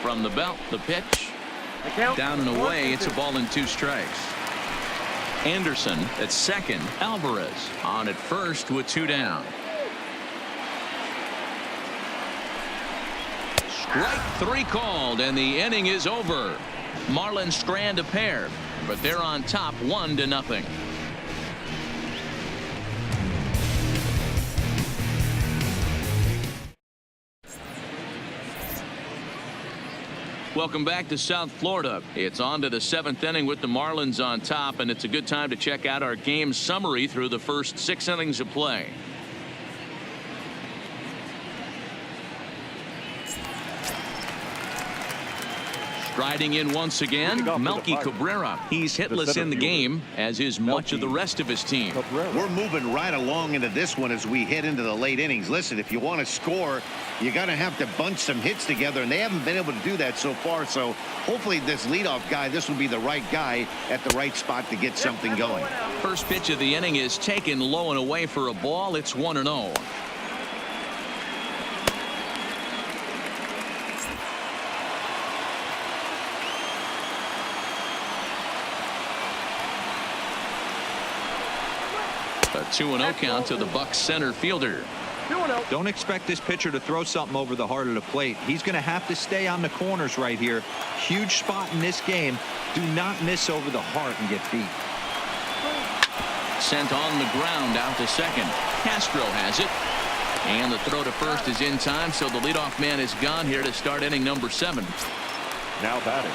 From the belt, the pitch. Down and away. It's a ball and 2 strikes. Anderson at second. Alvarez on at first with 2 down. Strike 3 called, and the inning is over. Marlins strand a pair, but they're on top 1-0. Welcome back to South Florida. It's on to the 7th inning with the Marlins on top, and it's a good time to check out our game summary through the first 6 innings of play. Striding in once again, Melky Cabrera. He's hitless in the game, as is much of the rest of his team. We're moving right along into this one as we head into the late innings. Listen, if you want to score, you got to have to bunch some hits together, and they haven't been able to do that so far. So hopefully this leadoff guy, this will be the right guy at the right spot to get something going. First pitch of the inning is taken low and away for a ball. It's 1-0. A 2-0 count to the Bucs center fielder. Don't expect this pitcher to throw something over the heart of the plate. He's going to have to stay on the corners right here. Huge spot in this game. Do not miss over the heart and get beat. Sent on the ground out to second. Castro has it. And the throw to first is in time, so the leadoff man is gone here to start inning number 7. Now batting.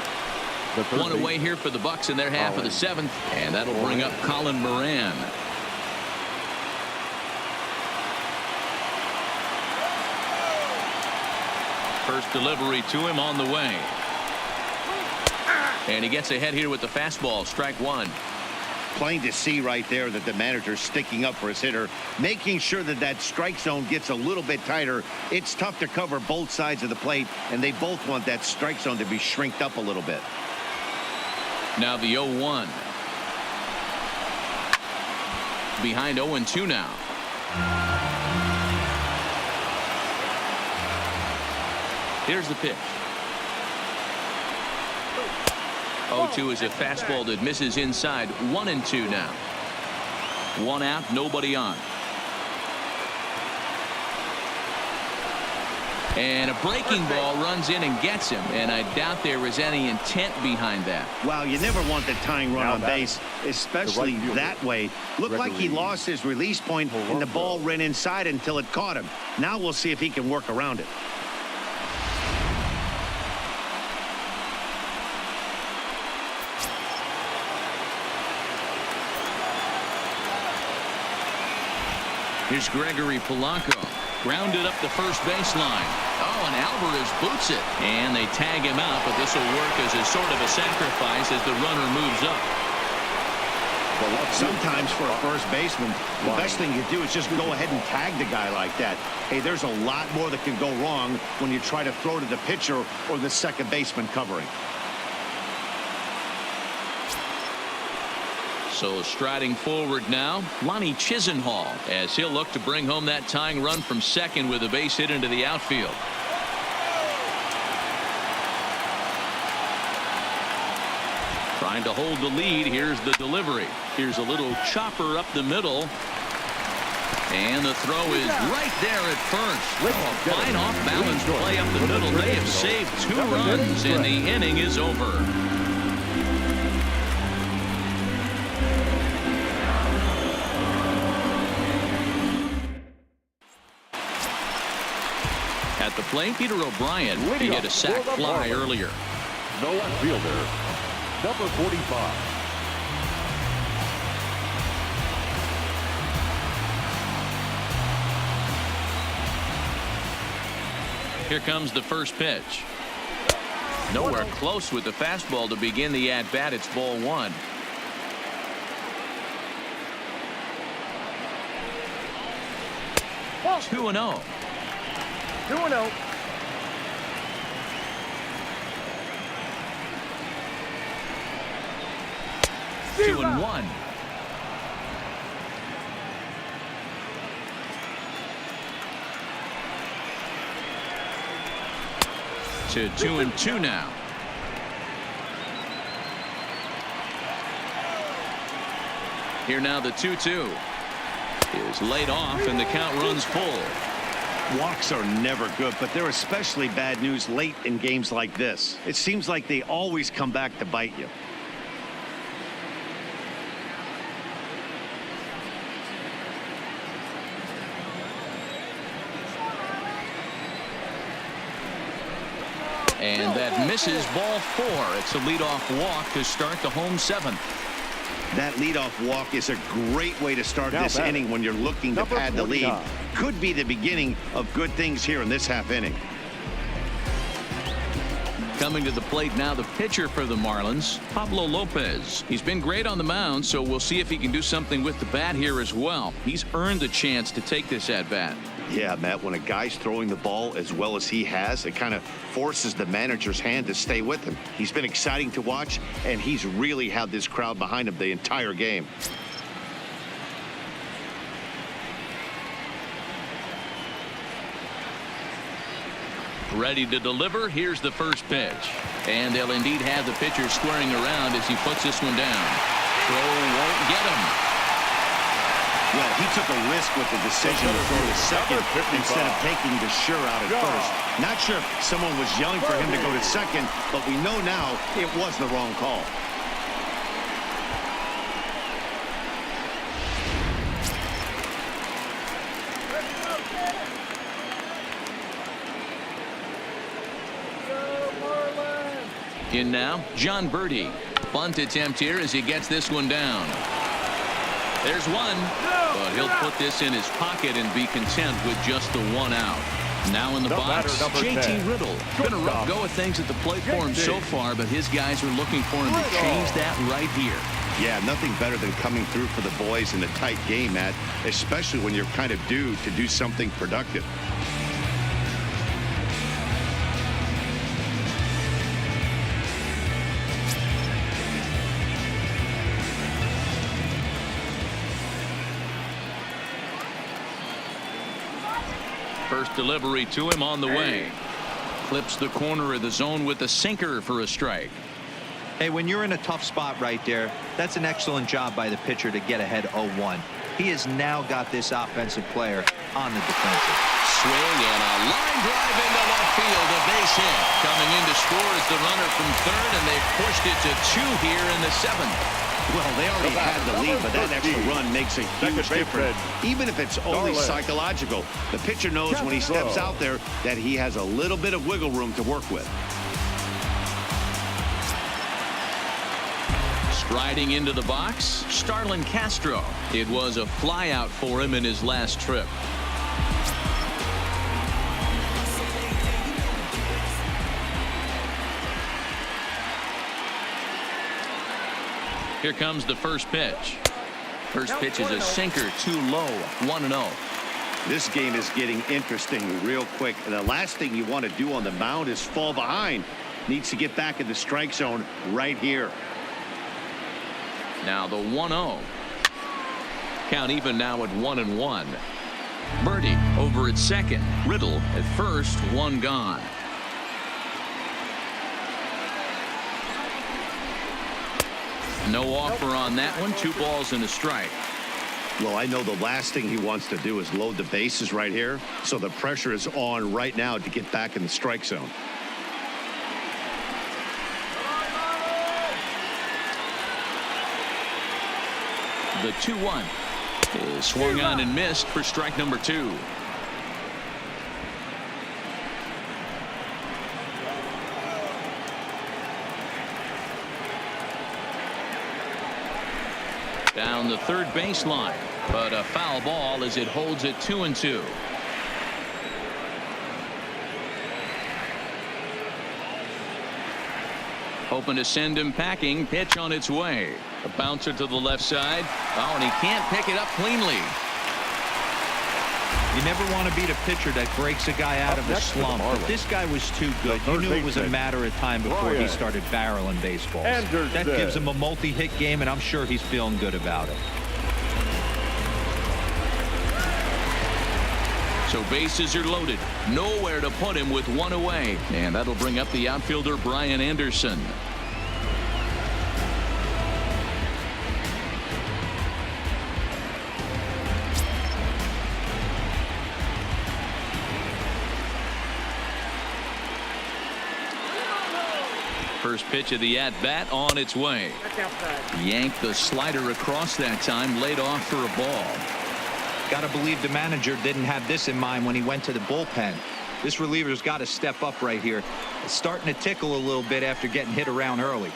One away here for the Bucs in their half of the 7th, and that'll bring up Colin Moran. First delivery to him on the way. And he gets ahead here with the fastball. Strike 1. Plain to see right there that the manager's sticking up for his hitter, making sure that that strike zone gets a little bit tighter. It's tough to cover both sides of the plate, and they both want that strike zone to be shrinked up a little bit. Now the 0-1. Behind 0-2 now. Here's the pitch. 0-2 is a fastball that misses inside. 1-2 now. 1 out, nobody on. And a breaking ball runs in and gets him, and I doubt there was any intent behind that. Wow, you never want the tying run on base, especially that way. Looked like he lost his release point, and the ball ran inside until it caught him. Now we'll see if he can work around it. Here's Gregory Polanco. Grounded up the first baseline. Oh, and Alvarez boots it. And they tag him out, but this will work as a sort of a sacrifice as the runner moves up. Sometimes for a first baseman, the best thing you do is just go ahead and tag the guy like that. Hey, there's a lot more that can go wrong when you try to throw to the pitcher or the second baseman covering. So striding forward now, Lonnie Chisenhall, as he'll look to bring home that tying run from second with a base hit into the outfield. Trying to hold the lead. Here's the delivery. Here's a little chopper up the middle. And the throw is right there at first. Oh, a fine off-balance play up the middle. They have saved 2 runs, and the inning is over. At the plate, Peter O'Brien. He hit a sac fly earlier. The left fielder, number 45. Here comes the first pitch. Nowhere close with the fastball to begin the at-bat. It's ball one. Ball. 2-0. 2-0. Two and one. To 2-2 now. Here now the 2-2 is laid off and the count runs full. Walks are never good, but they're especially bad news late in games like this. It seems like they always come back to bite you. And that misses ball four. It's a leadoff walk to start the home seventh. That leadoff walk is a great way to start this inning when you're looking to pad the lead. Could be the beginning of good things here in this half inning. Coming to the plate now, the pitcher for the Marlins, Pablo Lopez. He's been great on the mound, so we'll see if he can do something with the bat here as well. He's earned the chance to take this at bat. Yeah, Matt, when a guy's throwing the ball as well as he has, it kind of forces the manager's hand to stay with him. He's been exciting to watch, and he's really had this crowd behind him the entire game. Ready to deliver. Here's the first pitch. And they'll indeed have the pitcher squaring around as he puts this one down. Throw won't get him. Well, he took a risk with the decision to throw to second instead of taking the sure out at first. Not sure if someone was yelling for him to go to second, but we know now it was the wrong call. In now, John Birdie. Bunt attempt here as he gets this one down. There's one, but he'll put this in his pocket and be content with just the one out. Now in the box, JT Riddle. Been a rough go of things at the plate for him so far, but his guys are looking for him to change that right here. Yeah, nothing better than coming through for the boys in a tight game, Matt, especially when you're kind of due to do something productive. First delivery to him on the way. Clips the corner of the zone with the sinker for a strike. Hey, when you're in a tough spot right there, that's an excellent job by the pitcher to get ahead 0-1. He has now got this offensive player on the defensive. Swing and a line drive into left field. A base hit. Coming in to score is the runner from third, and they've pushed it to 2 here in the 7th. Well, they already had the lead, but that extra run makes a huge difference. Even if it's only psychological, the pitcher knows when he steps out there that he has a little bit of wiggle room to work with. Striding into the box, Starlin Castro. It was a flyout for him in his last trip. Here comes the first pitch. First pitch is a sinker, too low, 1-0. This game is getting interesting real quick. And the last thing you want to do on the mound is fall behind. Needs to get back in the strike zone right here. Now the 1-0. Count even now at 1-1. Birdie over at second. Riddle at first, one gone. No offer on that one. 2 balls and a strike. Well, I know the last thing he wants to do is load the bases right here. So the pressure is on right now to get back in the strike zone. The 2-1 is swung on and missed for strike number 2. Down the third baseline, but a foul ball as it holds it 2-2. Hoping to send him packing. Pitch on its way. A bouncer to the left side. Oh, and he can't pick it up cleanly. You never want to beat a pitcher that breaks a guy out of a slump. But this guy was too good. You knew it was a matter of time before he started barreling baseballs. That gives him a multi-hit game, and I'm sure he's feeling good about it. So bases are loaded. Nowhere to put him with one away. And that'll bring up the outfielder Brian Anderson. First pitch of the at-bat on its way. Yanked the slider across that time. Laid off for a ball. Got to believe the manager didn't have this in mind when he went to the bullpen. This reliever's got to step up right here. It's starting to tickle a little bit after getting hit around early.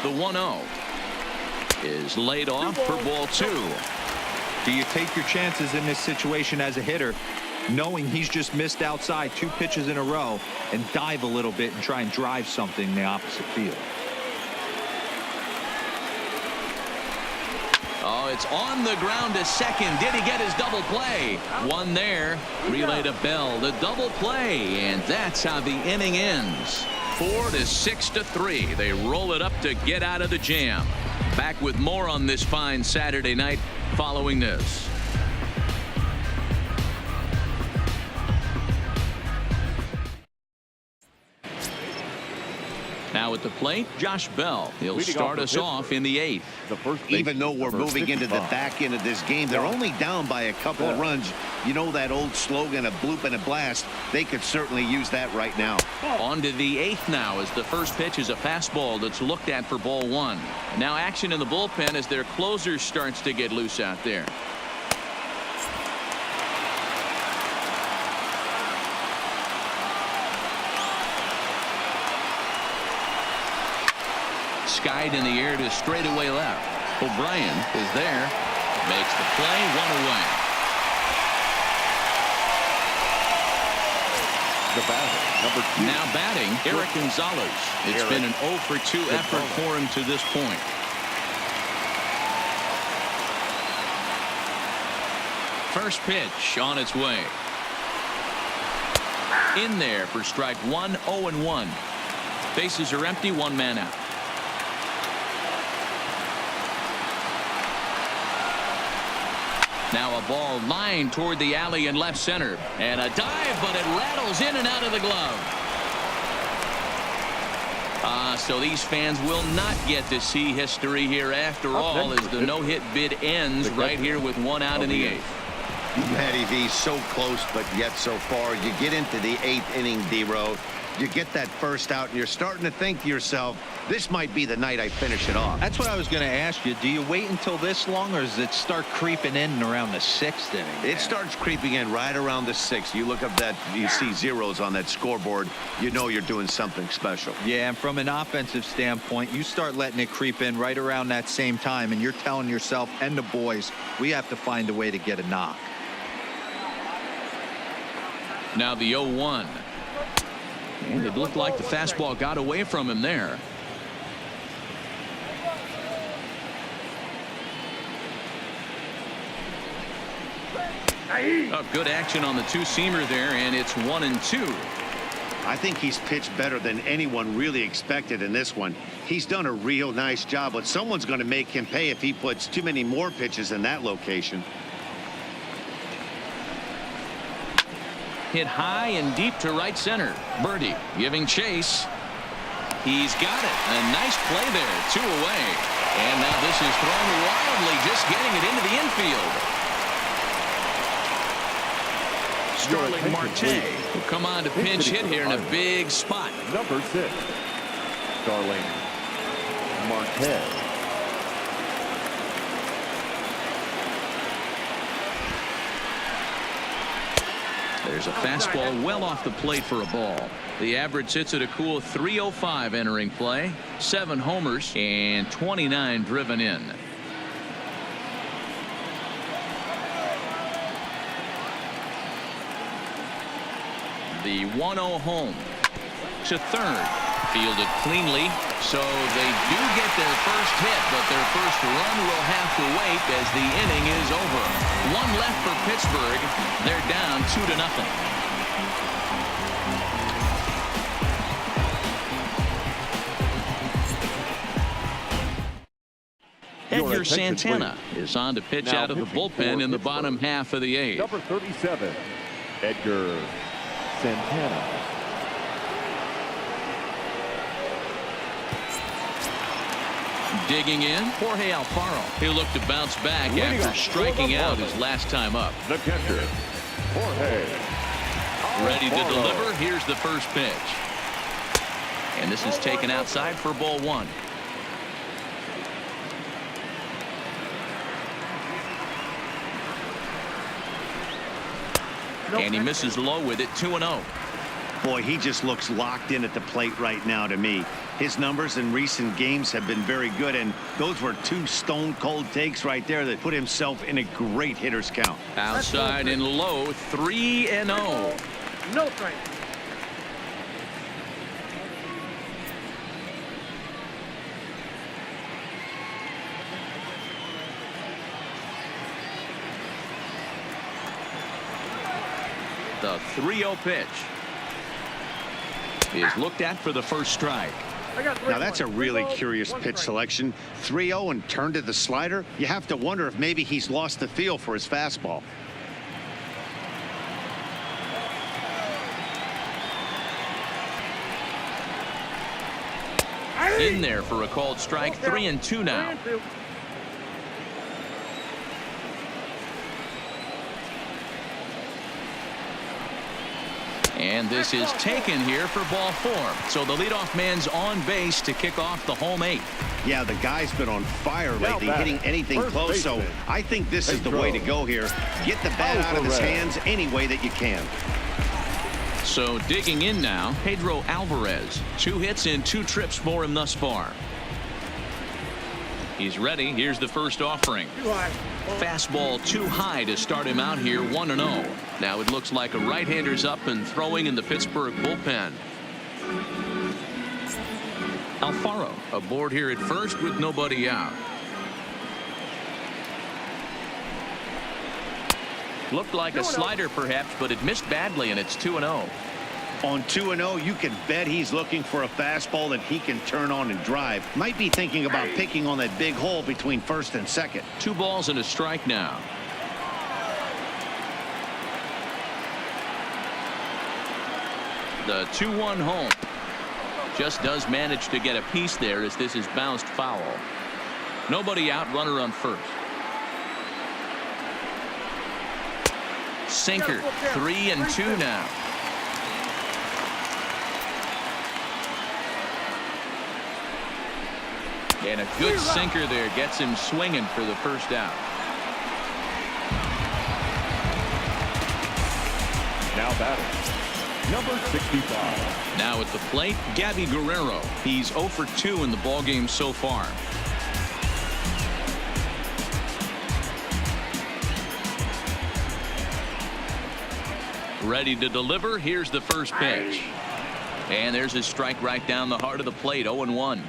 The 1-0 is laid off for ball 2. Do you take your chances in this situation as a hitter, knowing he's just missed outside 2 pitches in a row, and dive a little bit and try and drive something in the opposite field? Oh, it's on the ground to second. Did he get his double play? One there. Relay to Bell. The double play. And that's how the inning ends. 4-6-3. They roll it up to get out of the jam. Back with more on this fine Saturday night following this. Now at the plate, Josh Bell. He'll start us off in the 8th. Even though we're moving into the back end of this game, they're only down by a couple of runs. You know that old slogan, a bloop and a blast. They could certainly use that right now. On to the 8th now, as the first pitch is a fastball that's looked at for ball 1. Now action in the bullpen as their closer starts to get loose out there. Skied in the air to straightaway left. O'Brien is there. Makes the play. 1 away. The batter, number 2. Now batting, Eric Gonzalez. It's been an 0 for 2 effort for him to this point. First pitch on its way. In there for strike 1, 0-1. Bases are empty, 1 man out. Now a ball lined toward the alley in left center. And a dive, but it rattles in and out of the glove. So these fans will not get to see history here after all, as the no-hit bid ends right here with 1 out in the 8th. Matty V, so close, but yet so far. You get into the 8th inning, D-Row. You get that first out, and you're starting to think to yourself, this might be the night I finish it off. That's what I was going to ask you. Do you wait until this long, or does it start creeping in around the 6th inning? It starts creeping in right around the 6th. You look up that, you see zeros on that scoreboard, you know you're doing something special. Yeah, and from an offensive standpoint, you start letting it creep in right around that same time, and you're telling yourself and the boys, we have to find a way to get a knock. Now the 0-1. And it looked like the fastball got away from him there. Oh, good action on the 2-seamer there, and it's 1-2. I think he's pitched better than anyone really expected in this one. He's done a real nice job, but someone's going to make him pay if he puts too many more pitches in that location. Hit high and deep to right center. Birdie giving chase. He's got it. A nice play there. 2 away. And now this is thrown wildly, just getting it into the infield. Starling Marte will come on to pinch hit here in a big spot. Number 6, Starling Marte. There's a fastball well off the plate for a ball. The average sits at a cool 305 entering play. 7 homers and 29 driven in. The 1-0 home. to third. Fielded cleanly, so they do get their first hit, but their first run will have to wait as the inning is over. One left for Pittsburgh. They're down 2-0. Edgar Santana is on to pitch Now out of the bullpen in the bottom half of the eighth. Number 37, Edgar Santana. Digging in, Jorge Alfaro. He'll look to bounce back after striking out his last time up. The catcher, Jorge Ready to Alfaro. deliver. Here's the first pitch. And this is taken outside for ball one. And he misses low with it. 2-0. Boy, he just looks locked in at the plate right now to me. His numbers in recent games have been very good, and those were two stone-cold takes right there that put himself in a great hitter's count. Outside and low. 3-0. No strike. The 3-0 pitch is looked at for the first strike. Now that's a really curious pitch selection. 3-0 and turned to the slider. You have to wonder if maybe he's lost the feel for his fastball. In there for a called strike. 3-2 now. And this is taken here for ball four. So the leadoff man's on base to kick off the home eighth. Yeah, the guy's been on fire lately, hitting anything close. So I think this is the way to go here. Get the bat out of his hands any way that you can. So digging in now, Pedro Alvarez. 2 hits in 2 trips for him thus far. He's ready. Here's the first offering. Fastball too high to start him out here. 1-0. Now it looks like a right-hander's up and throwing in the Pittsburgh bullpen. Alfaro aboard here at first with nobody out. Looked like a slider perhaps, but it missed badly, and it's 2-0. On 2-0, you can bet he's looking for a fastball that he can turn on and drive. Might be thinking about picking on that big hole between first and second. 2 balls and a strike now. The 2-1 home. Just does manage to get a piece there as this is bounced foul. Nobody out, runner on first. Sinker. 3-2 now. And a good sinker there gets him swinging for the first out. Now batting, number 65. Now at the plate, Gabby Guerrero. He's 0 for 2 in the ballgame so far. Ready to deliver. Here's the first pitch. And there's his strike right down the heart of the plate. 0-1.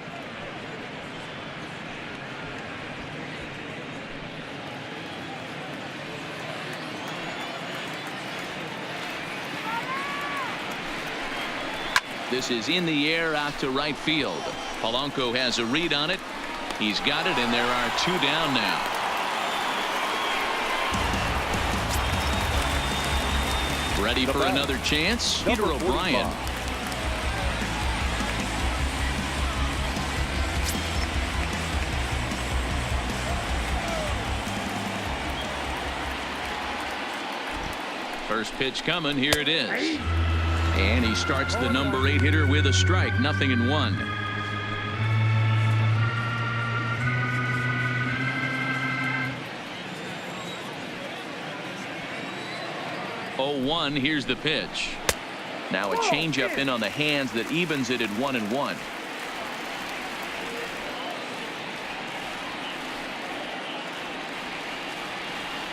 This is in the air out to right field. Polanco has a read on it. He's got it, and there are 2 down now. Ready for another chance. Peter O'Brien. First pitch coming. Here it is. And he starts the number 8 hitter with a strike. 0-1. Here's the pitch. Now a changeup in on the hands that evens it at 1-1.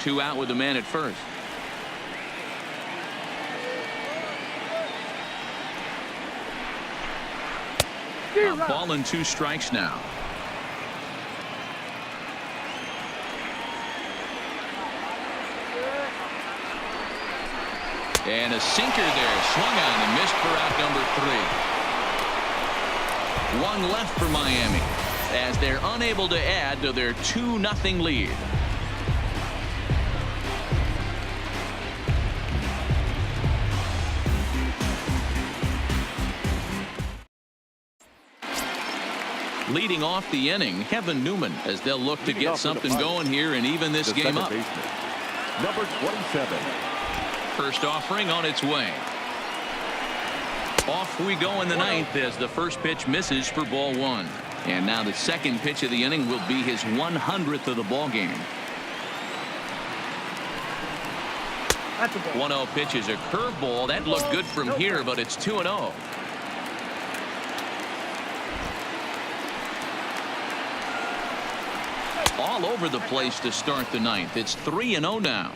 Two out with the man at first. A ball and 2 strikes now. And a sinker there, swung on and missed for out number 3. 1 left for Miami as they're unable to add to their 2-0 lead. Leading off the inning, Kevin Newman, as they'll look to get something going here and even this game up. Number 27. First offering on its way. Off we go in the 9th as the first pitch misses for ball 1. And now the second pitch of the inning will be his 100th of the ball game. 1-0 pitch is a curveball. That looked good from here, but it's 2-0. All over the place to start the 9th. It's 3-0 now.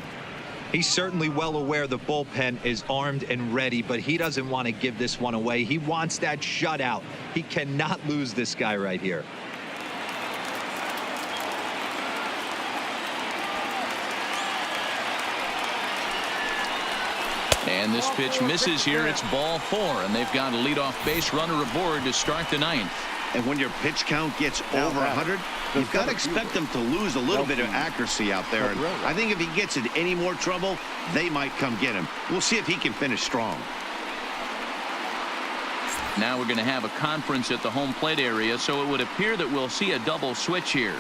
He's certainly well aware the bullpen is armed and ready, but he doesn't want to give this one away. He wants that shutout. He cannot lose this guy right here. And this pitch misses here. It's ball 4, and they've got a leadoff base runner aboard to start the 9th. And when your pitch count gets over 100, you've got to expect them to lose a little bit of accuracy out there. And I think if he gets in any more trouble, they might come get him. We'll see if he can finish strong. Now we're going to have a conference at the home plate area, so it would appear that we'll see a double switch here.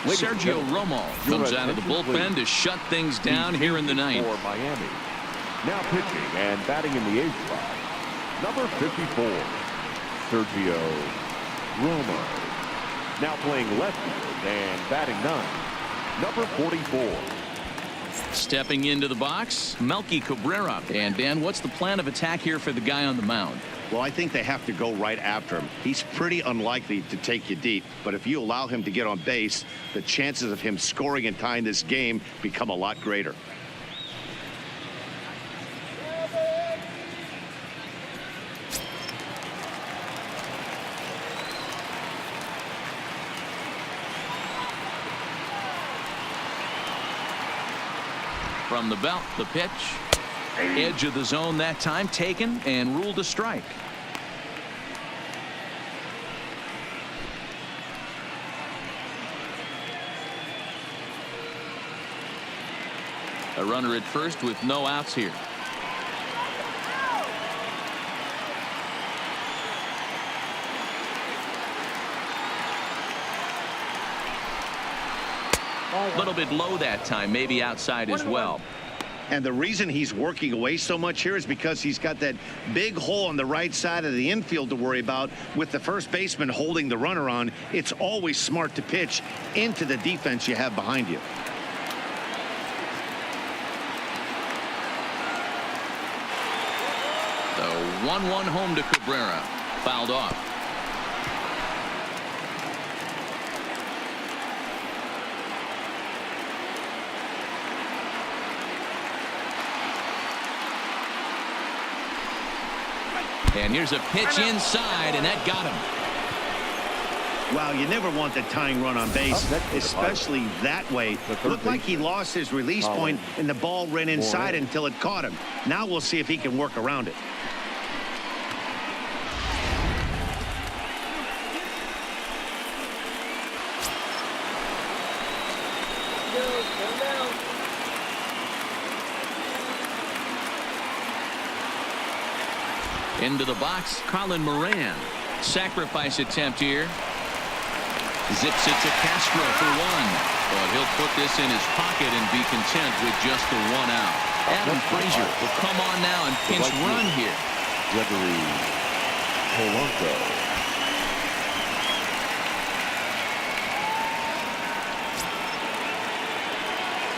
Sergio Romo comes out of the bullpen to shut things down here in the 9th. For Miami. Now pitching and batting in the 8th spot. Number 54, Sergio Romo. Now playing left field and batting 9, number 44. Stepping into the box, Melky Cabrera. And Dan, what's the plan of attack here for the guy on the mound? Well, I think they have to go right after him. He's pretty unlikely to take you deep, but if you allow him to get on base, the chances of him scoring and tying this game become a lot greater. From the belt, the pitch. Edge of the zone that time, taken and ruled a strike. A runner at first with no outs here. A little bit low that time, maybe outside as well. And the reason he's working away so much here is because he's got that big hole on the right side of the infield to worry about with the first baseman holding the runner on. It's always smart to pitch into the defense you have behind you. The 1-1 home to Cabrera. Fouled off. And here's a pitch inside, and that got him. Wow, you never want the tying run on base, especially that way. Looked like he lost his release point, and the ball ran inside until it caught him. Now we'll see if he can work around it. Into the box, Colin Moran. Sacrifice attempt here. Zips it to Castro for 1. But he'll put this in his pocket and be content with just the 1 out. Adam Frazier will come on now and pinch run here. Gregory Polanco.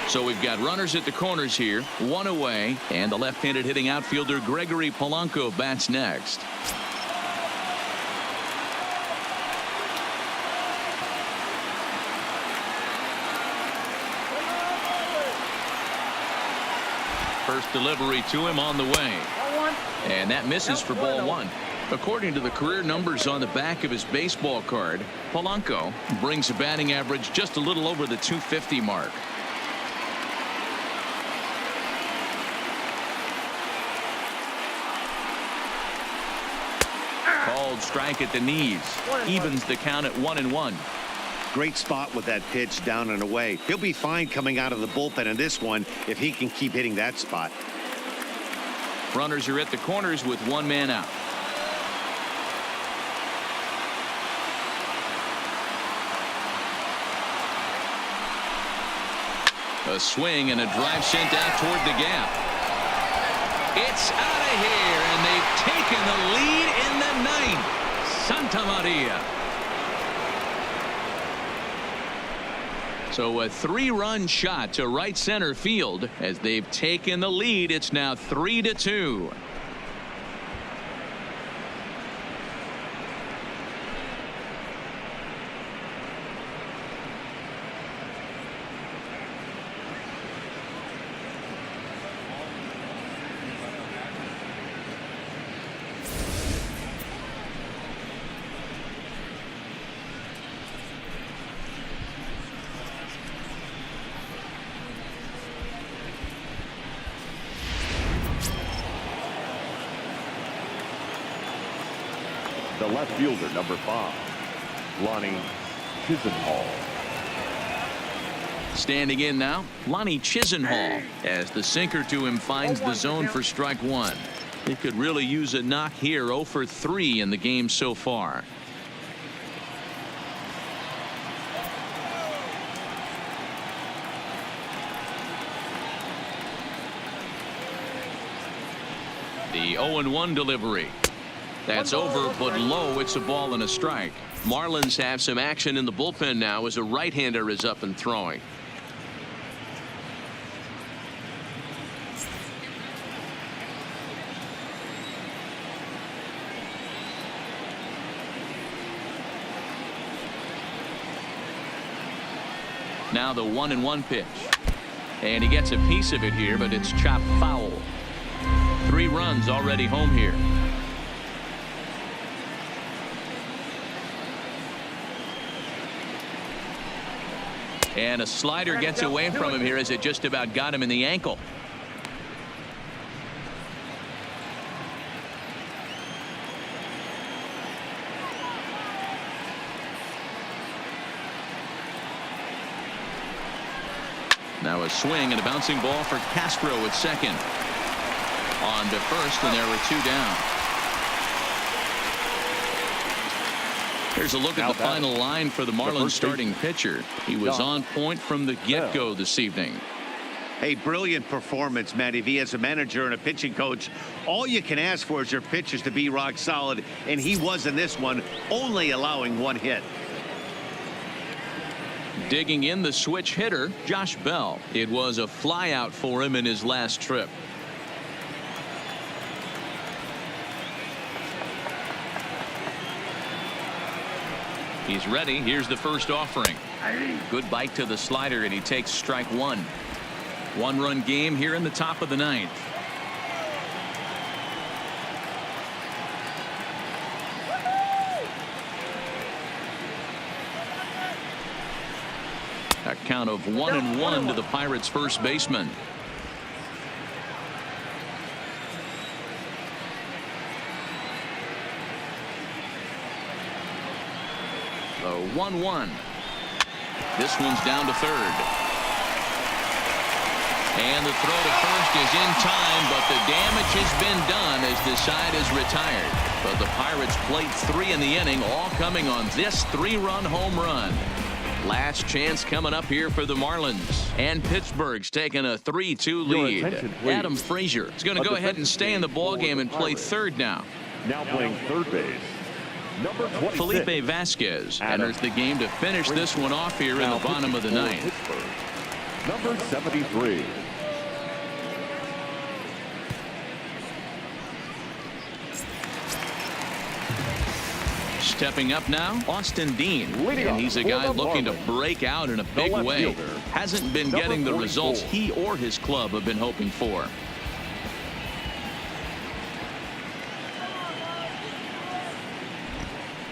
So we've got runners at the corners here, 1 away, and the left-handed hitting outfielder Gregory Polanco bats next. First delivery to him on the way. And that misses for ball one. According to the career numbers on the back of his baseball card, Polanco brings a batting average just a little over the 250 mark. Called strike at the knees. Evens the count at 1-1. Great spot with that pitch down and away. He'll be fine coming out of the bullpen in this one if he can keep hitting that spot. Runners are at the corners with one man out. A swing and a drive sent out toward the gap. It's out of here, and they've taken the lead in the ninth. Santa Maria. So a 3-run shot to right center field as they've taken the lead. It's now 3-2. The left fielder, number 5, Lonnie Chisenhall. Standing in now, Lonnie Chisenhall, as the sinker to him finds the zone for strike one. He could really use a knock here. 0 for 3 in the game so far. The 0-1 delivery. That's over, but low. It's a ball and a strike. Marlins have some action in the bullpen now as a right-hander is up and throwing. Now the 1-1 pitch. And he gets a piece of it here, but it's chopped foul. 3 runs already home here. And a slider gets away from him here as it just about got him in the ankle. Now a swing and a bouncing ball for Castro at second. On to first, and there were 2 down. Here's a look at the final line for the Marlins starting pitcher. He was on point from the get-go this evening. A brilliant performance, Matty V. As a manager and a pitching coach, all you can ask for is your pitchers to be rock solid, and he was in this one, only allowing 1 hit. Digging in the switch hitter, Josh Bell. It was a flyout for him in his last trip. He's ready. Here's the first offering. Good bite to the slider, and he takes strike 1. 1-run game here in the top of the 9th. A count of 1-1 to the Pirates' first baseman. The 1-1. This one's down to third. And the throw to first is in time, but the damage has been done as the side is retired. But the Pirates played 3 in the inning, all coming on this 3-run home run. Last chance coming up here for the Marlins. And Pittsburgh's taking a 3-2 lead. Adam Frazier is going to go ahead and stay in the ballgame and play third now. Now playing third base, number 26. Felipe Vasquez enters the game to finish this one off here in the bottom of the 9th. Number 73. Stepping up now, Austin Dean. And he's a guy looking to break out in a big way. Hasn't been getting the results he or his club have been hoping for.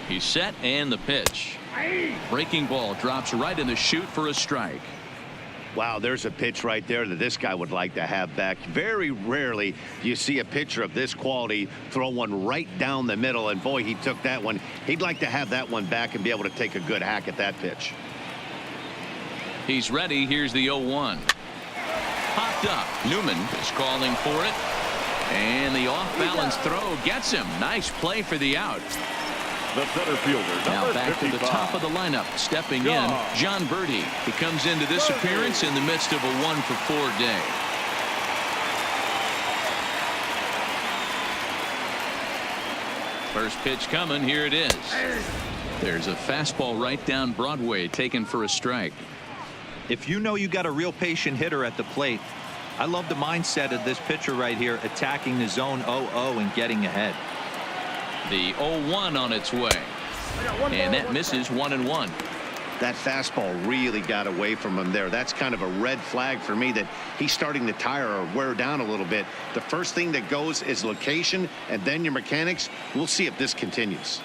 He's set and the pitch. Breaking ball drops right in the chute for a strike. Wow, there's a pitch right there that this guy would like to have back. Very rarely do you see a pitcher of this quality throw one right down the middle, and boy, he took that one. He'd like to have that one back and be able to take a good hack at that pitch. He's ready. Here's the 0-1. Popped up. Newman is calling for it. And the off-balance throw gets him. Nice play for the out. The center fielder, Now back 55. to the top of the lineup. Stepping in, John Birdie. He comes into this appearance in the midst of a 1-for-4 day. First pitch coming. Here it is. There's a fastball right down Broadway, taken for a strike. If you know you got a real patient hitter at the plate, I love the mindset of this pitcher right here, attacking the zone 0-0 and getting ahead. The 0-1 on its way. And that misses 1-1. That fastball really got away from him there. That's kind of a red flag for me that he's starting to tire or wear down a little bit. The first thing that goes is location and then your mechanics. We'll see if this continues.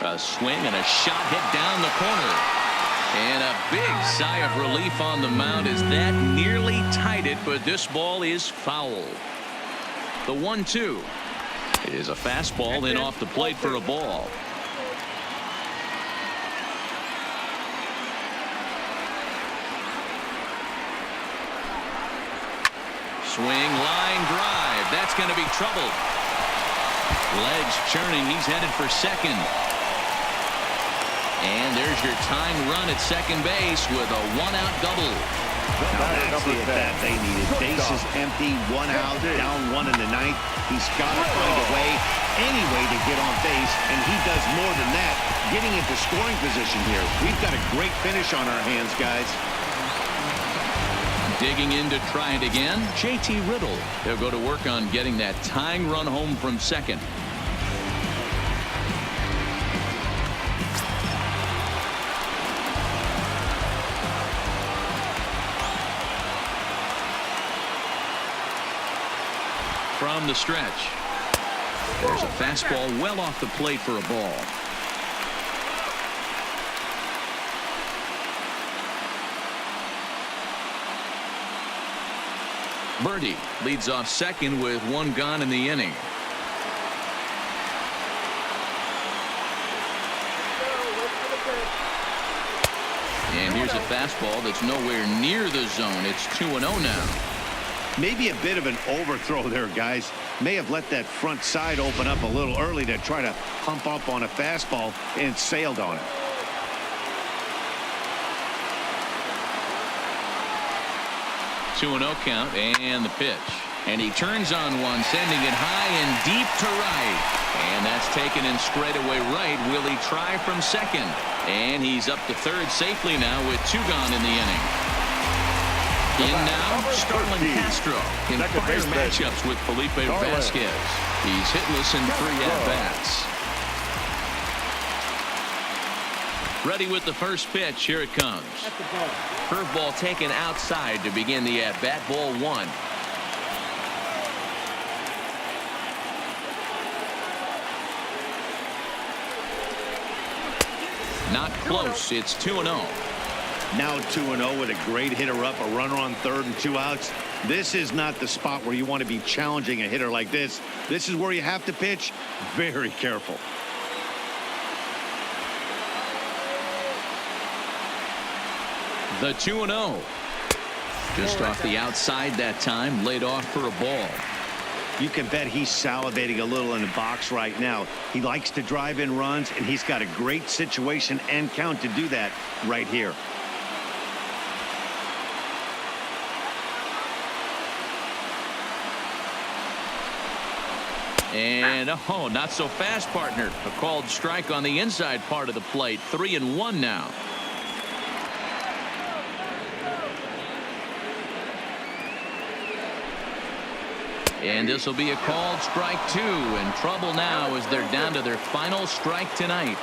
A swing and a shot hit down the corner. And a big sigh of relief on the mound as that nearly tied it, but this ball is foul. The 1-2 is a fastball in off the plate for a ball. Swing, line drive. That's going to be trouble. Legs churning. He's headed for second. And there's your tying run at second base with a one-out double. Now that's the at-bat they needed. Bases empty, one out, down one in the ninth. He's got to find a way, any way to get on base, and he does more than that, getting into scoring position here. We've got a great finish on our hands, guys. Digging in to try it again, JT Riddle. They'll go to work on getting that tying run home from second. From the stretch. There's a fastball well off the plate for a ball. Birdie leads off second with one gone in the inning. And here's a fastball that's nowhere near the zone. It's 2-0 now. Maybe a bit of an overthrow there, guys. May have let that front side open up a little early to try to pump up on a fastball and sailed on it. Two 2-0 count and the pitch. And he turns on one, sending it high and deep to right. And that's taken in straightaway right. Will he try from second? And he's up to third safely now with two gone in the inning. In now, Starlin Castro in prior matchups with Felipe Vasquez. He's hitless in 3 at-bats. Ready with the first pitch. Here it comes. Curveball taken outside to begin the at-bat. Ball 1. Not close. It's 2-0. Now 2-0 with a great hitter up, a runner on third and 2 outs. This is not the spot where you want to be challenging a hitter like this. This is where you have to pitch very careful. The 2-0. Just off the outside that time, laid off for a ball. You can bet he's salivating a little in the box right now. He likes to drive in runs, and he's got a great situation and count to do that right here. And oh, not so fast, partner. A called strike on the inside part of the plate. 3-1 now. And this will be a called strike 2. In trouble now as they're down to their final strike tonight.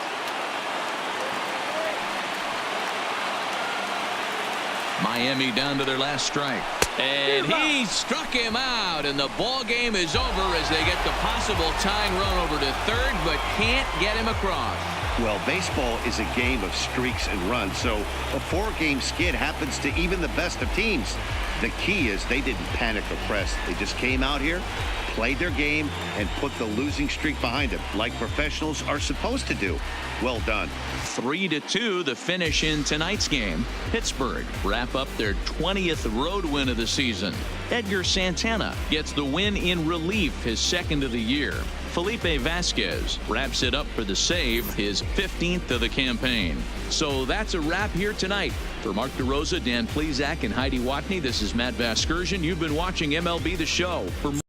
Miami down to their last strike. And he struck him out, and the ball game is over as they get the possible tying run over to third, but can't get him across. Well, baseball is a game of streaks and runs, so a 4-game skid happens to even the best of teams. The key is they didn't panic or press. They just came out here, played their game, and put the losing streak behind them, like professionals are supposed to do. Well done. 3-2 the finish in tonight's game. Pittsburgh wrap up their 20th road win of the season. Edgar Santana gets the win in relief, his second of the year. Felipe Vasquez wraps it up for the save, his 15th of the campaign. So that's a wrap here tonight. For Mark DeRosa, Dan Plesac, and Heidi Watney, this is Matt Vasgersian. You've been watching MLB The Show. For